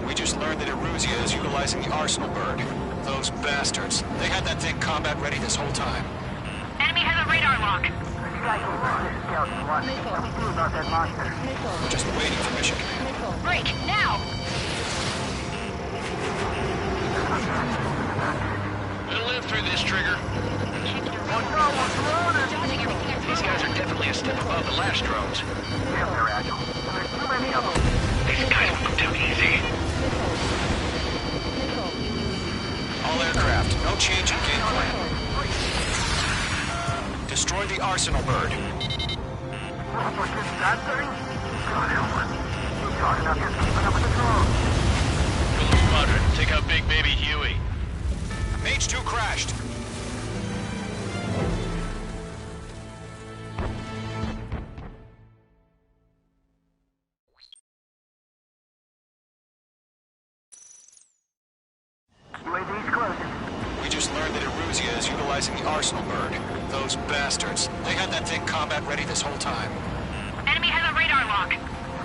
We just learned that Eruzia is utilizing the Arsenal bird. Those bastards. They had that thing combat ready this whole time. Enemy has a radar lock. We're just waiting for mission command. Break! Now! We'll live through this, Trigger. Dodging everything I These guys are definitely a step above the last drones. Damn, they're agile. There's too many of them. These guys will go down easy. All aircraft, no change in game plan. Destroy the Arsenal bird. What's this, that thing? God help us. We're talking about just keeping up with the drones. Golem Squadron, take out Big Baby Huey. Mage 2 crashed. UAV's closing. We just learned that Eruzia is utilizing the Arsenal bird. Those bastards. They had that thing combat ready this whole time. Enemy has a radar lock.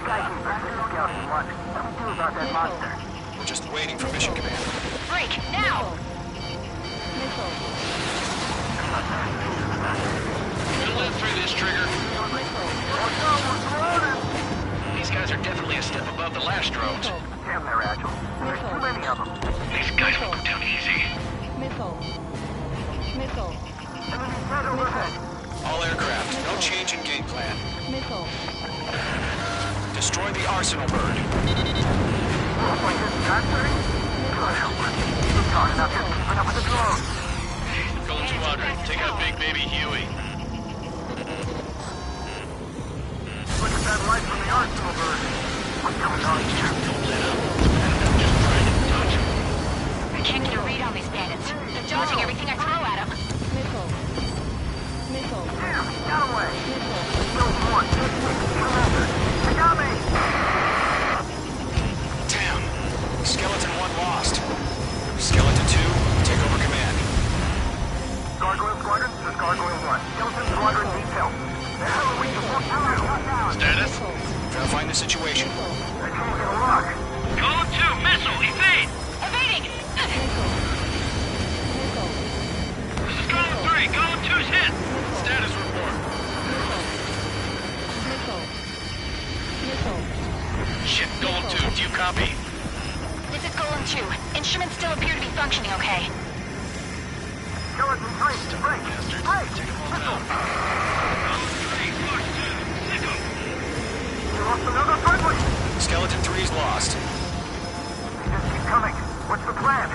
Skykeeper, Scout Squad. What do we do about that monster? We're just waiting for mission command. Break! Now! We'll live through this, Trigger. These guys are definitely a step above the last drones. Damn, they're agile. There's too many of them. These guys will go down easy. Enemy's dead overhead. All aircraft, no change in game plan. Destroy the Arsenal bird. What's this, that thing? God help us. We're talking about just keeping up with the drones. Golem Squadron, take out Big Baby Huey. Look at that light from the Arsenal bird. What's going on here? Don't let up. Just trying to touch him. I can't get a read on these bandits. They're dodging everything I throw at them. Damn, got away. Killed one. They got me. Damn. Skeleton 1 lost. Skeleton 2, take over command. Gargoyle Squadron, this is Gargoyle 1. Skeleton Squadron detail. The hell are we supposed to do? Status? Verifying the situation. They're changing the lock. Golem 2, missile, evade! Evading! This is Golem 3, Golem 2's hit! Status report. Shit, Golem 2, do you copy? This is Golem 2. Instruments still appear to be functioning okay. Skeleton 3, break! Break! Missile! We lost another friendly! Skeleton 3's lost. They just keep coming. What's the plan?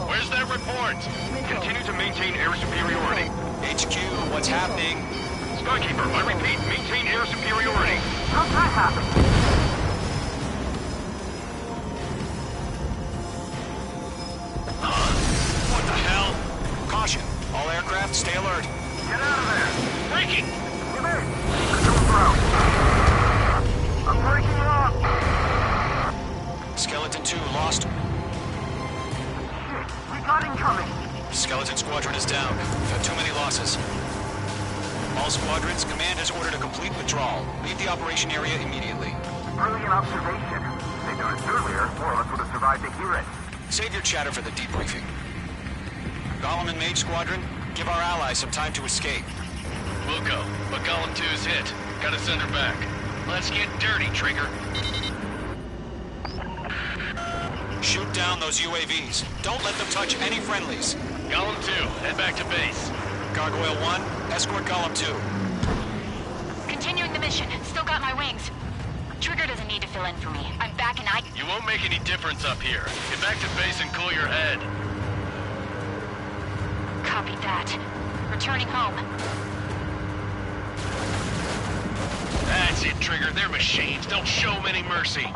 Where's that report? Continue to maintain air superiority. HQ, what's happening? Skykeeper, I repeat, maintain air superiority. How's that happen? What the hell? Caution. All aircraft, stay alert. Get out of there! Breaking! Give in! Control throw! I'm breaking off! Skeleton 2 lost. Shit! We got incoming! Skeleton Squadron is down. We've had too many losses. All squadrons, command has ordered a complete withdrawal. Leave the operation area immediately. Brilliant observation. If they'd done it earlier, more of us would have survived to hear it. Save your chatter for the debriefing. Golem and Mage Squadron, give our allies some time to escape. We'll go, but Golem 2's hit. Gotta send her back. Let's get dirty, Trigger. Shoot down those UAVs. Don't let them touch any friendlies. Golem 2, head back to base. Gargoyle 1, escort Golem 2. Continuing the mission. Still got my wings. Trigger doesn't need to fill in for me. I'm back and You won't make any difference up here. Get back to base and cool your head. Copy that. Returning home. That's it, Trigger. They're machines. Don't show them any mercy.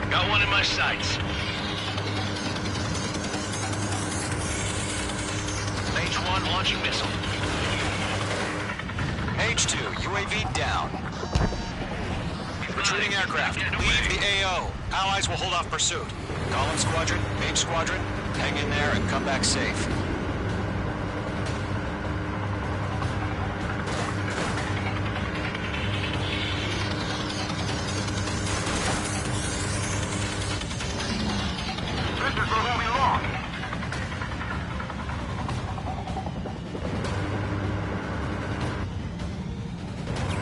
Got one in my sights. Mage 1 launching missile. Mage 2, UAV down. Retreating aircraft. Leave the AO. Allies will hold off pursuit. Golem Squadron, Mage Squadron, hang in there and come back safe. This is where we lost.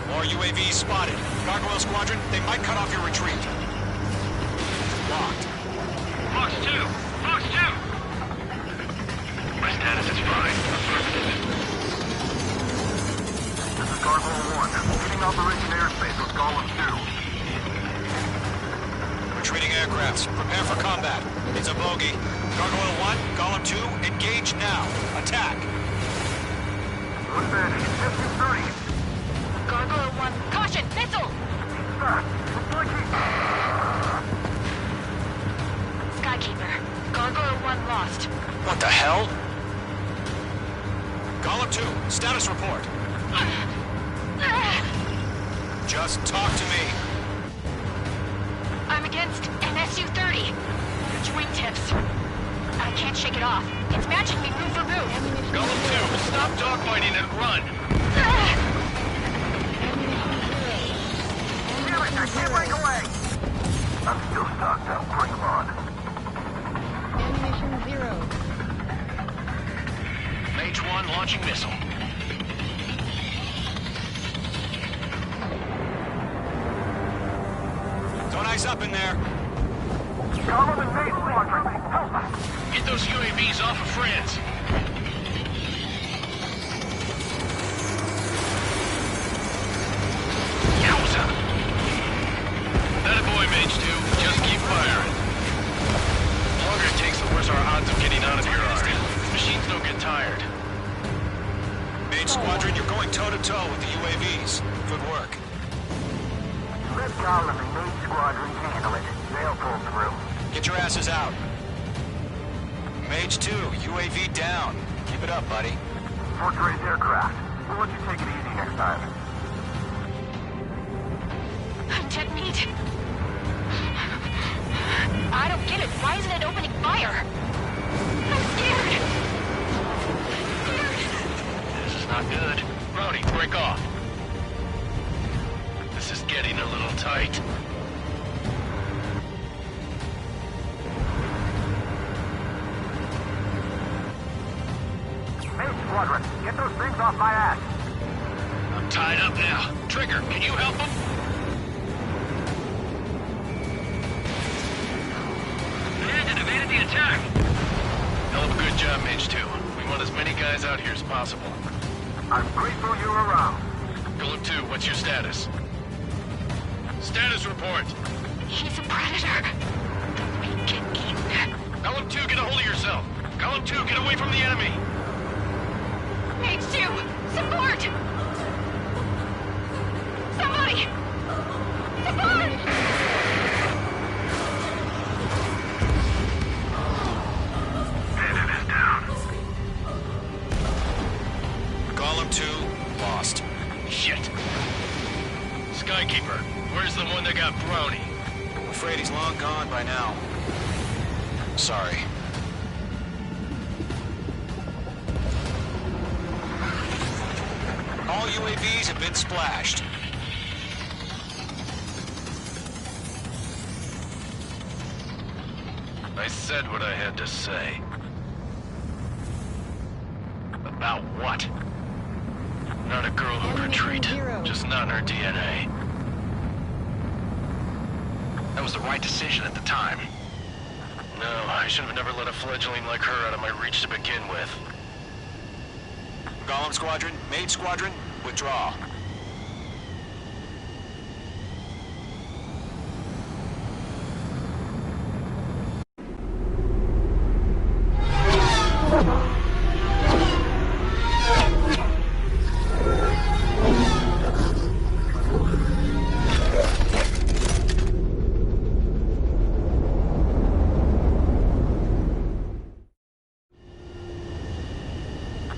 More UAVs spotted. Gargoyle Squadron, they might cut off your retreat. Locked. Fox 2! Fox 2! My status is fine. This is Gargoyle 1. Leaving Operation Airspace with Golem 2. Retreating aircrafts, prepare for combat. It's a bogey. Gargoyle 1, Golem 2, engage now. Attack. What's that? SU-30. Gargoyle 1. Caution! Missile! Skykeeper. Gargoyle 1 lost. What the hell? Golem 2, status report. Just talk to me. I'm against an SU-30. Its wingtips. I can't shake it off. It's matching me move for move. Golem 2, stop dogfighting and run. Damn it, I can't break away! I'm still stocked up. Bring them on. Ammunition 0. Mage 1 launching missile. Don't ice up in there. Golem and Mage Squadron, help us! Get those UAVs off of France. Yowza! That boy, Mage 2. Just keep firing. The longer it takes, the worse our odds of getting out of here are. Machines don't get tired. Mage Squadron, you're going toe-to-toe with the UAVs. Good work. Let Golem and Mage Squadron handle it. They'll pull through. Get your asses out. Mage 2, UAV down. Keep it up, buddy. Fortress aircraft. We'll let you take it easy next time. I'm dead meat. I don't get it. Why isn't it opening fire? I'm scared. This is not good. Brody, break off. This is getting a little tight. Mage Squadron, get those things off my ass. I'm tied up now. Trigger, can you help him? Evaded the attack. Hell of a good job, Mage 2. We want as many guys out here as possible. I'm grateful you're around. Golem 2, what's your status? Status report. He's a predator. We get eaten. Golem 2, get a hold of yourself. Golem 2, get away from the enemy. Mage 2, support! Somebody! Support! Bandit is down. Golem 2, lost. Shit. Skykeeper, where's the one that got Brownie? I'm afraid he's long gone by now. Sorry. All UAVs have been splashed. I said what I had to say. About what? Not a girl who'd retreat. Just not in her DNA. That was the right decision at the time. No, I should have never let a fledgling like her out of my reach to begin with. Golem Squadron, Mage Squadron, withdraw.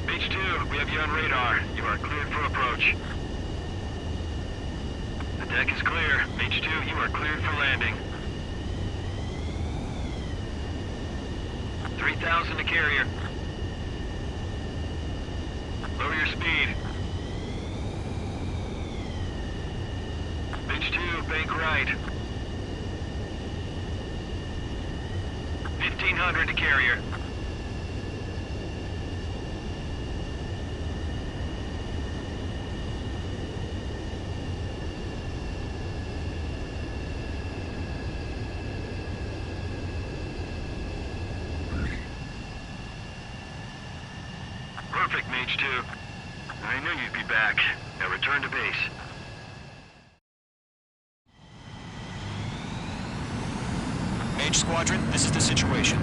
H2, we have you on radar. You are cleared for approach. The deck is clear. H2, you are cleared for landing. 3,000 to carrier. Lower your speed. H2, bank right. 1,500 to carrier. Perfect, Mage 2. I knew you'd be back. Now return to base. Mage Squadron, this is the situation.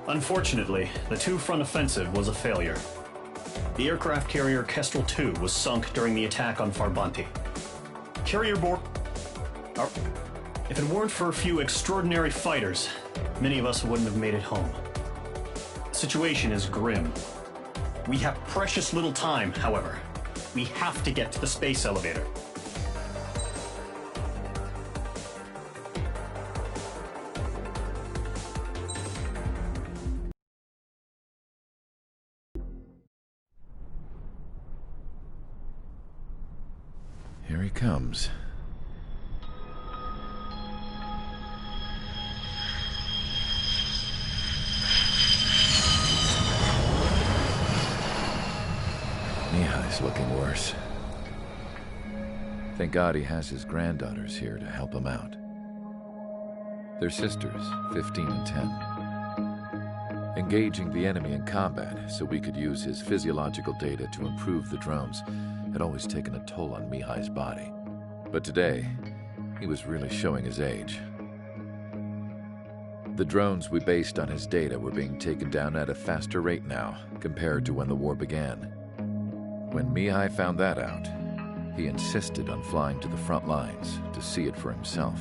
Unfortunately, the two-front offensive was a failure. The aircraft carrier Kestrel II was sunk during the attack on Farbanti. Carrier board... If it weren't for a few extraordinary fighters, many of us wouldn't have made it home. The situation is grim. We have precious little time, however. We have to get to the space elevator. Here he comes. Mihai's looking worse. Thank God he has his granddaughters here to help him out. They're sisters, 15 and 10. Engaging the enemy in combat so we could use his physiological data to improve the drones had always taken a toll on Mihai's body. But today, he was really showing his age. The drones we based on his data were being taken down at a faster rate now, compared to when the war began. When Mihai found that out, he insisted on flying to the front lines to see it for himself.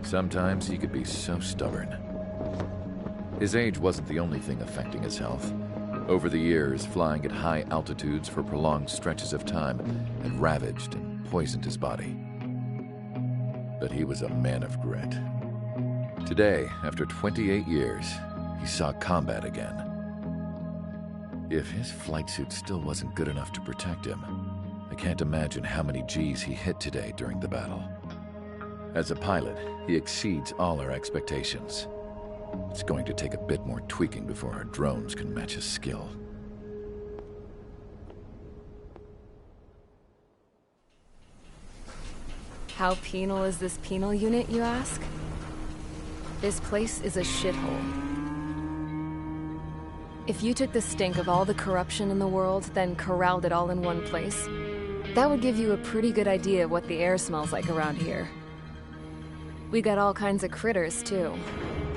Sometimes he could be so stubborn. His age wasn't the only thing affecting his health. Over the years, flying at high altitudes for prolonged stretches of time had ravaged and poisoned his body. But he was a man of grit. Today, after 28 years, he saw combat again. If his flight suit still wasn't good enough to protect him, I can't imagine how many G's he hit today during the battle. As a pilot, he exceeds all our expectations. It's going to take a bit more tweaking before our drones can match his skill. How penal is this penal unit, you ask? This place is a shithole. If you took the stink of all the corruption in the world, then corralled it all in one place, that would give you a pretty good idea of what the air smells like around here. We got all kinds of critters, too.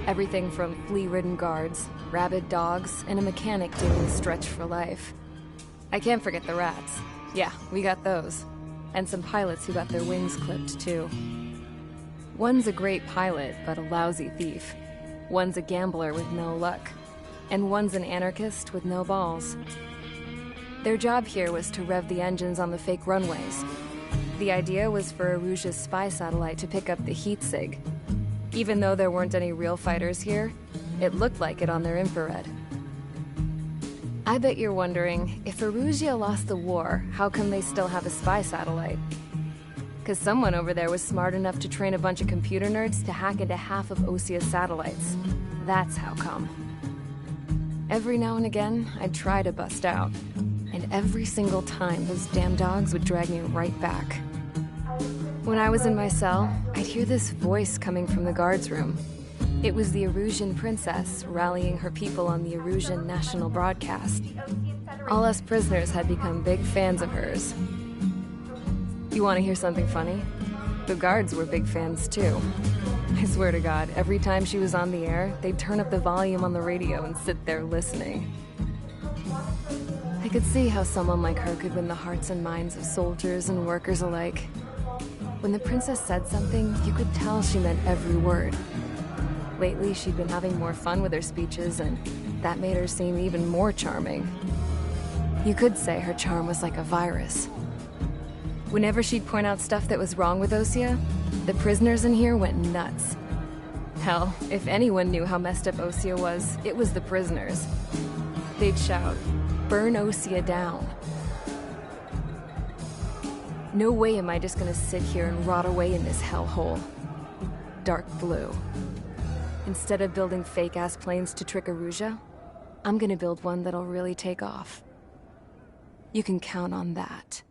Everything from flea-ridden guards, rabid dogs, and a mechanic doing the stretch for life. I can't forget the rats. Yeah, we got those. And some pilots who got their wings clipped, too. One's a great pilot, but a lousy thief. One's a gambler with no luck. And one's an anarchist with no balls. Their job here was to rev the engines on the fake runways. The idea was for Erusia's spy satellite to pick up the heat sig. Even though there weren't any real fighters here, it looked like it on their infrared. I bet you're wondering, if Erusia lost the war, how come they still have a spy satellite? Because someone over there was smart enough to train a bunch of computer nerds to hack into half of Osia's satellites. That's how come. Every now and again, I'd try to bust out. And every single time, those damn dogs would drag me right back. When I was in my cell, I'd hear this voice coming from the guards room. It was the Erusian princess rallying her people on the Erusian national broadcast. All us prisoners had become big fans of hers. You want to hear something funny? The guards were big fans too. I swear to God, every time she was on the air, they'd turn up the volume on the radio and sit there listening. I could see how someone like her could win the hearts and minds of soldiers and workers alike. When the princess said something, you could tell she meant every word. Lately, she'd been having more fun with her speeches, and that made her seem even more charming. You could say her charm was like a virus. Whenever she'd point out stuff that was wrong with Osea, the prisoners in here went nuts. Hell, if anyone knew how messed up Osea was, it was the prisoners. They'd shout, "Burn Osea down." No way am I just gonna sit here and rot away in this hellhole. Dark blue. Instead of building fake-ass planes to trick Erusia, I'm gonna build one that'll really take off. You can count on that.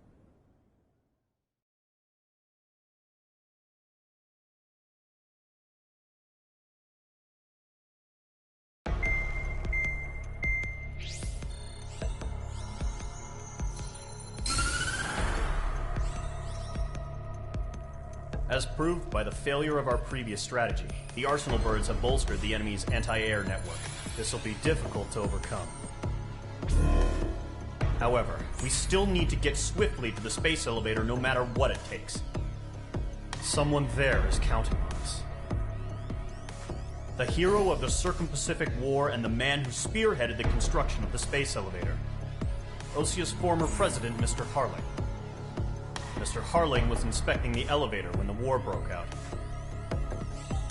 As proved by the failure of our previous strategy, the Arsenal birds have bolstered the enemy's anti-air network. This will be difficult to overcome. However, we still need to get swiftly to the space elevator no matter what it takes. Someone there is counting on us. The hero of the Circum-Pacific War and the man who spearheaded the construction of the space elevator. Osea's former president, Mr. Harling. Mr. Harling was inspecting the elevator when the war broke out.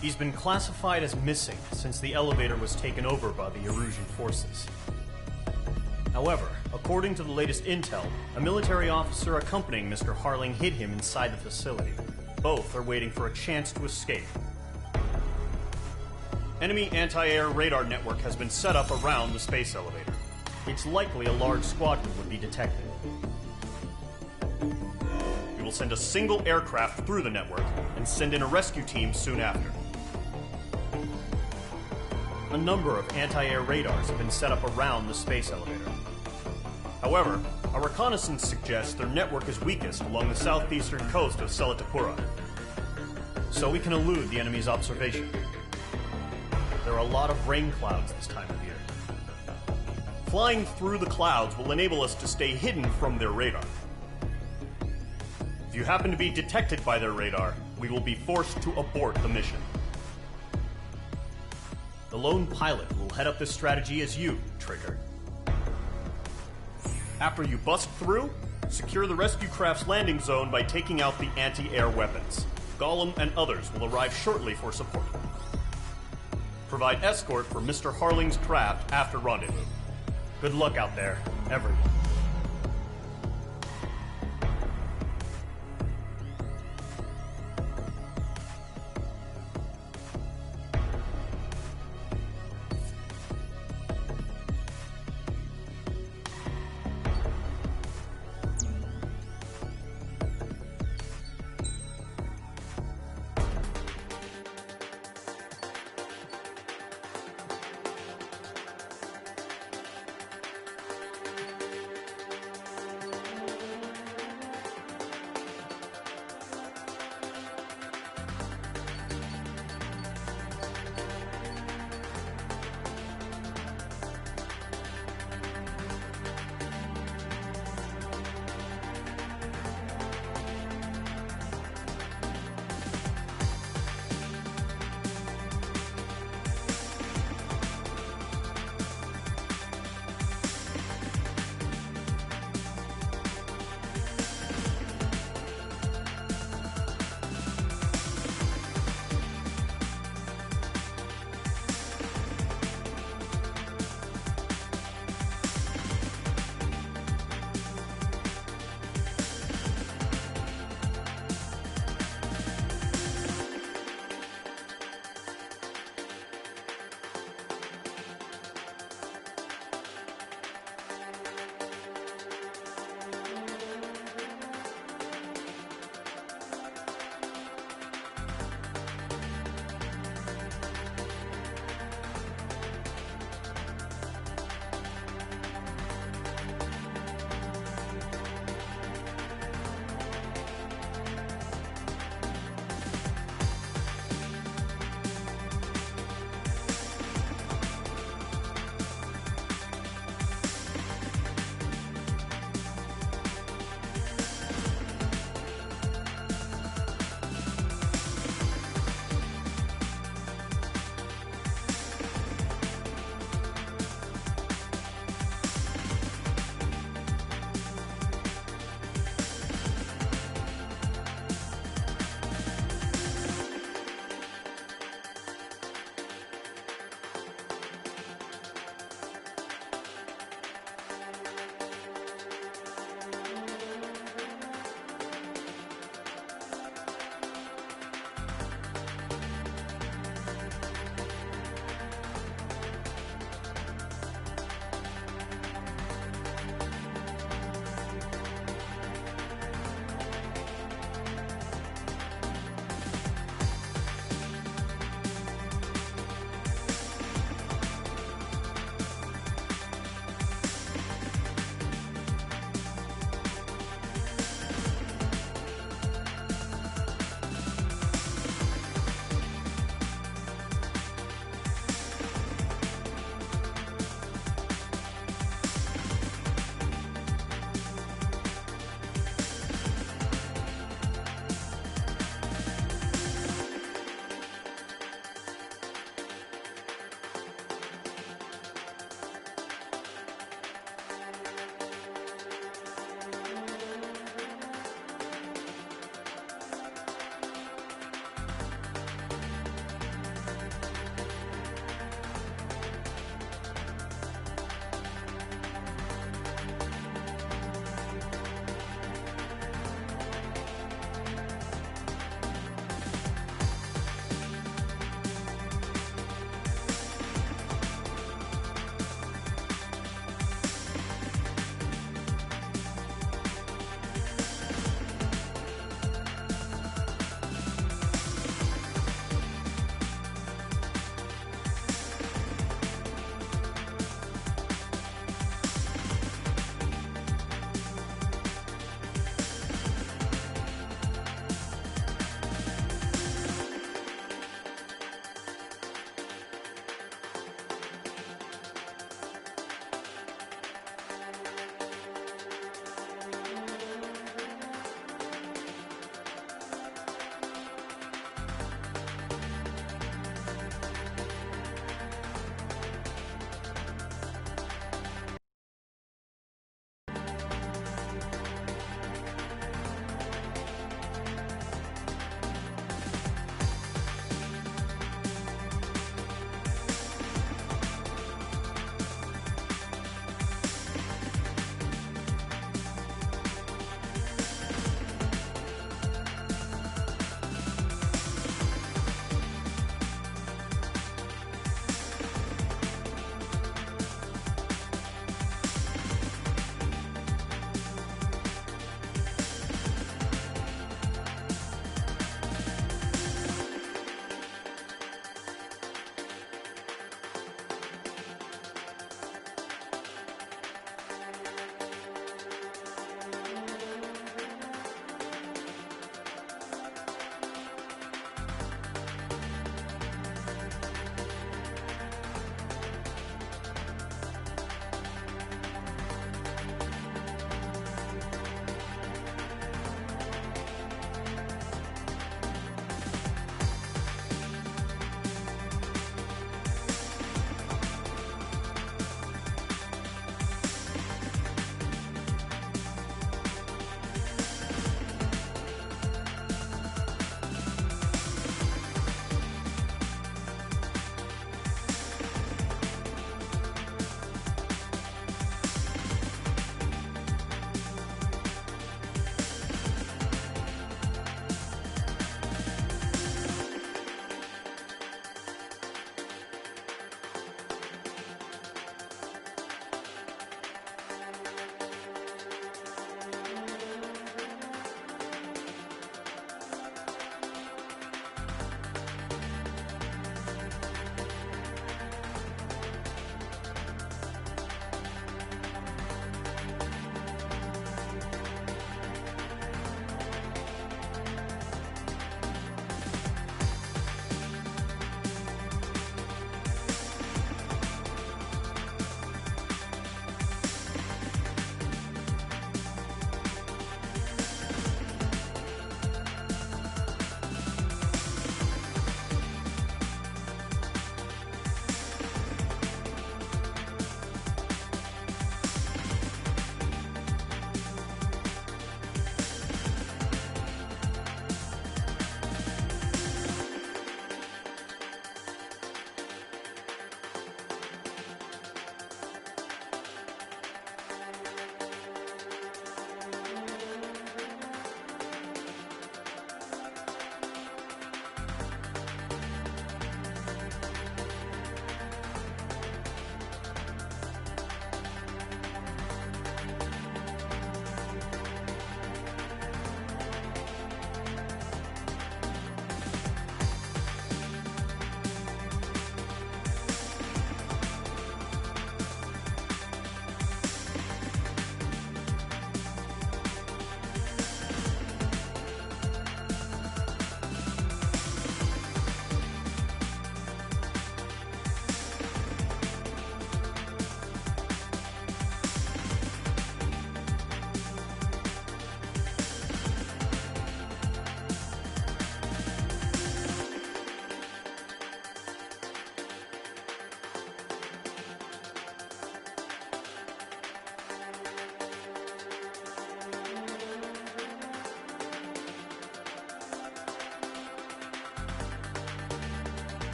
He's been classified as missing since the elevator was taken over by the Erusian forces. However, according to the latest intel, a military officer accompanying Mr. Harling hid him inside the facility. Both are waiting for a chance to escape. Enemy anti-air radar network has been set up around the space elevator. It's likely a large squadron would be detected. We will send a single aircraft through the network and send in a rescue team soon after. A number of anti-air radars have been set up around the space elevator. However, our reconnaissance suggests their network is weakest along the southeastern coast of Selatapura, so we can elude the enemy's observation. There are a lot of rain clouds this time of year. Flying through the clouds will enable us to stay hidden from their radar. If you happen to be detected by their radar, we will be forced to abort the mission. The lone pilot will head up this strategy as you, Trigger. After you bust through, secure the rescue craft's landing zone by taking out the anti-air weapons. Gollum and others will arrive shortly for support. Provide escort for Mr. Harling's craft after rendezvous. Good luck out there, everyone.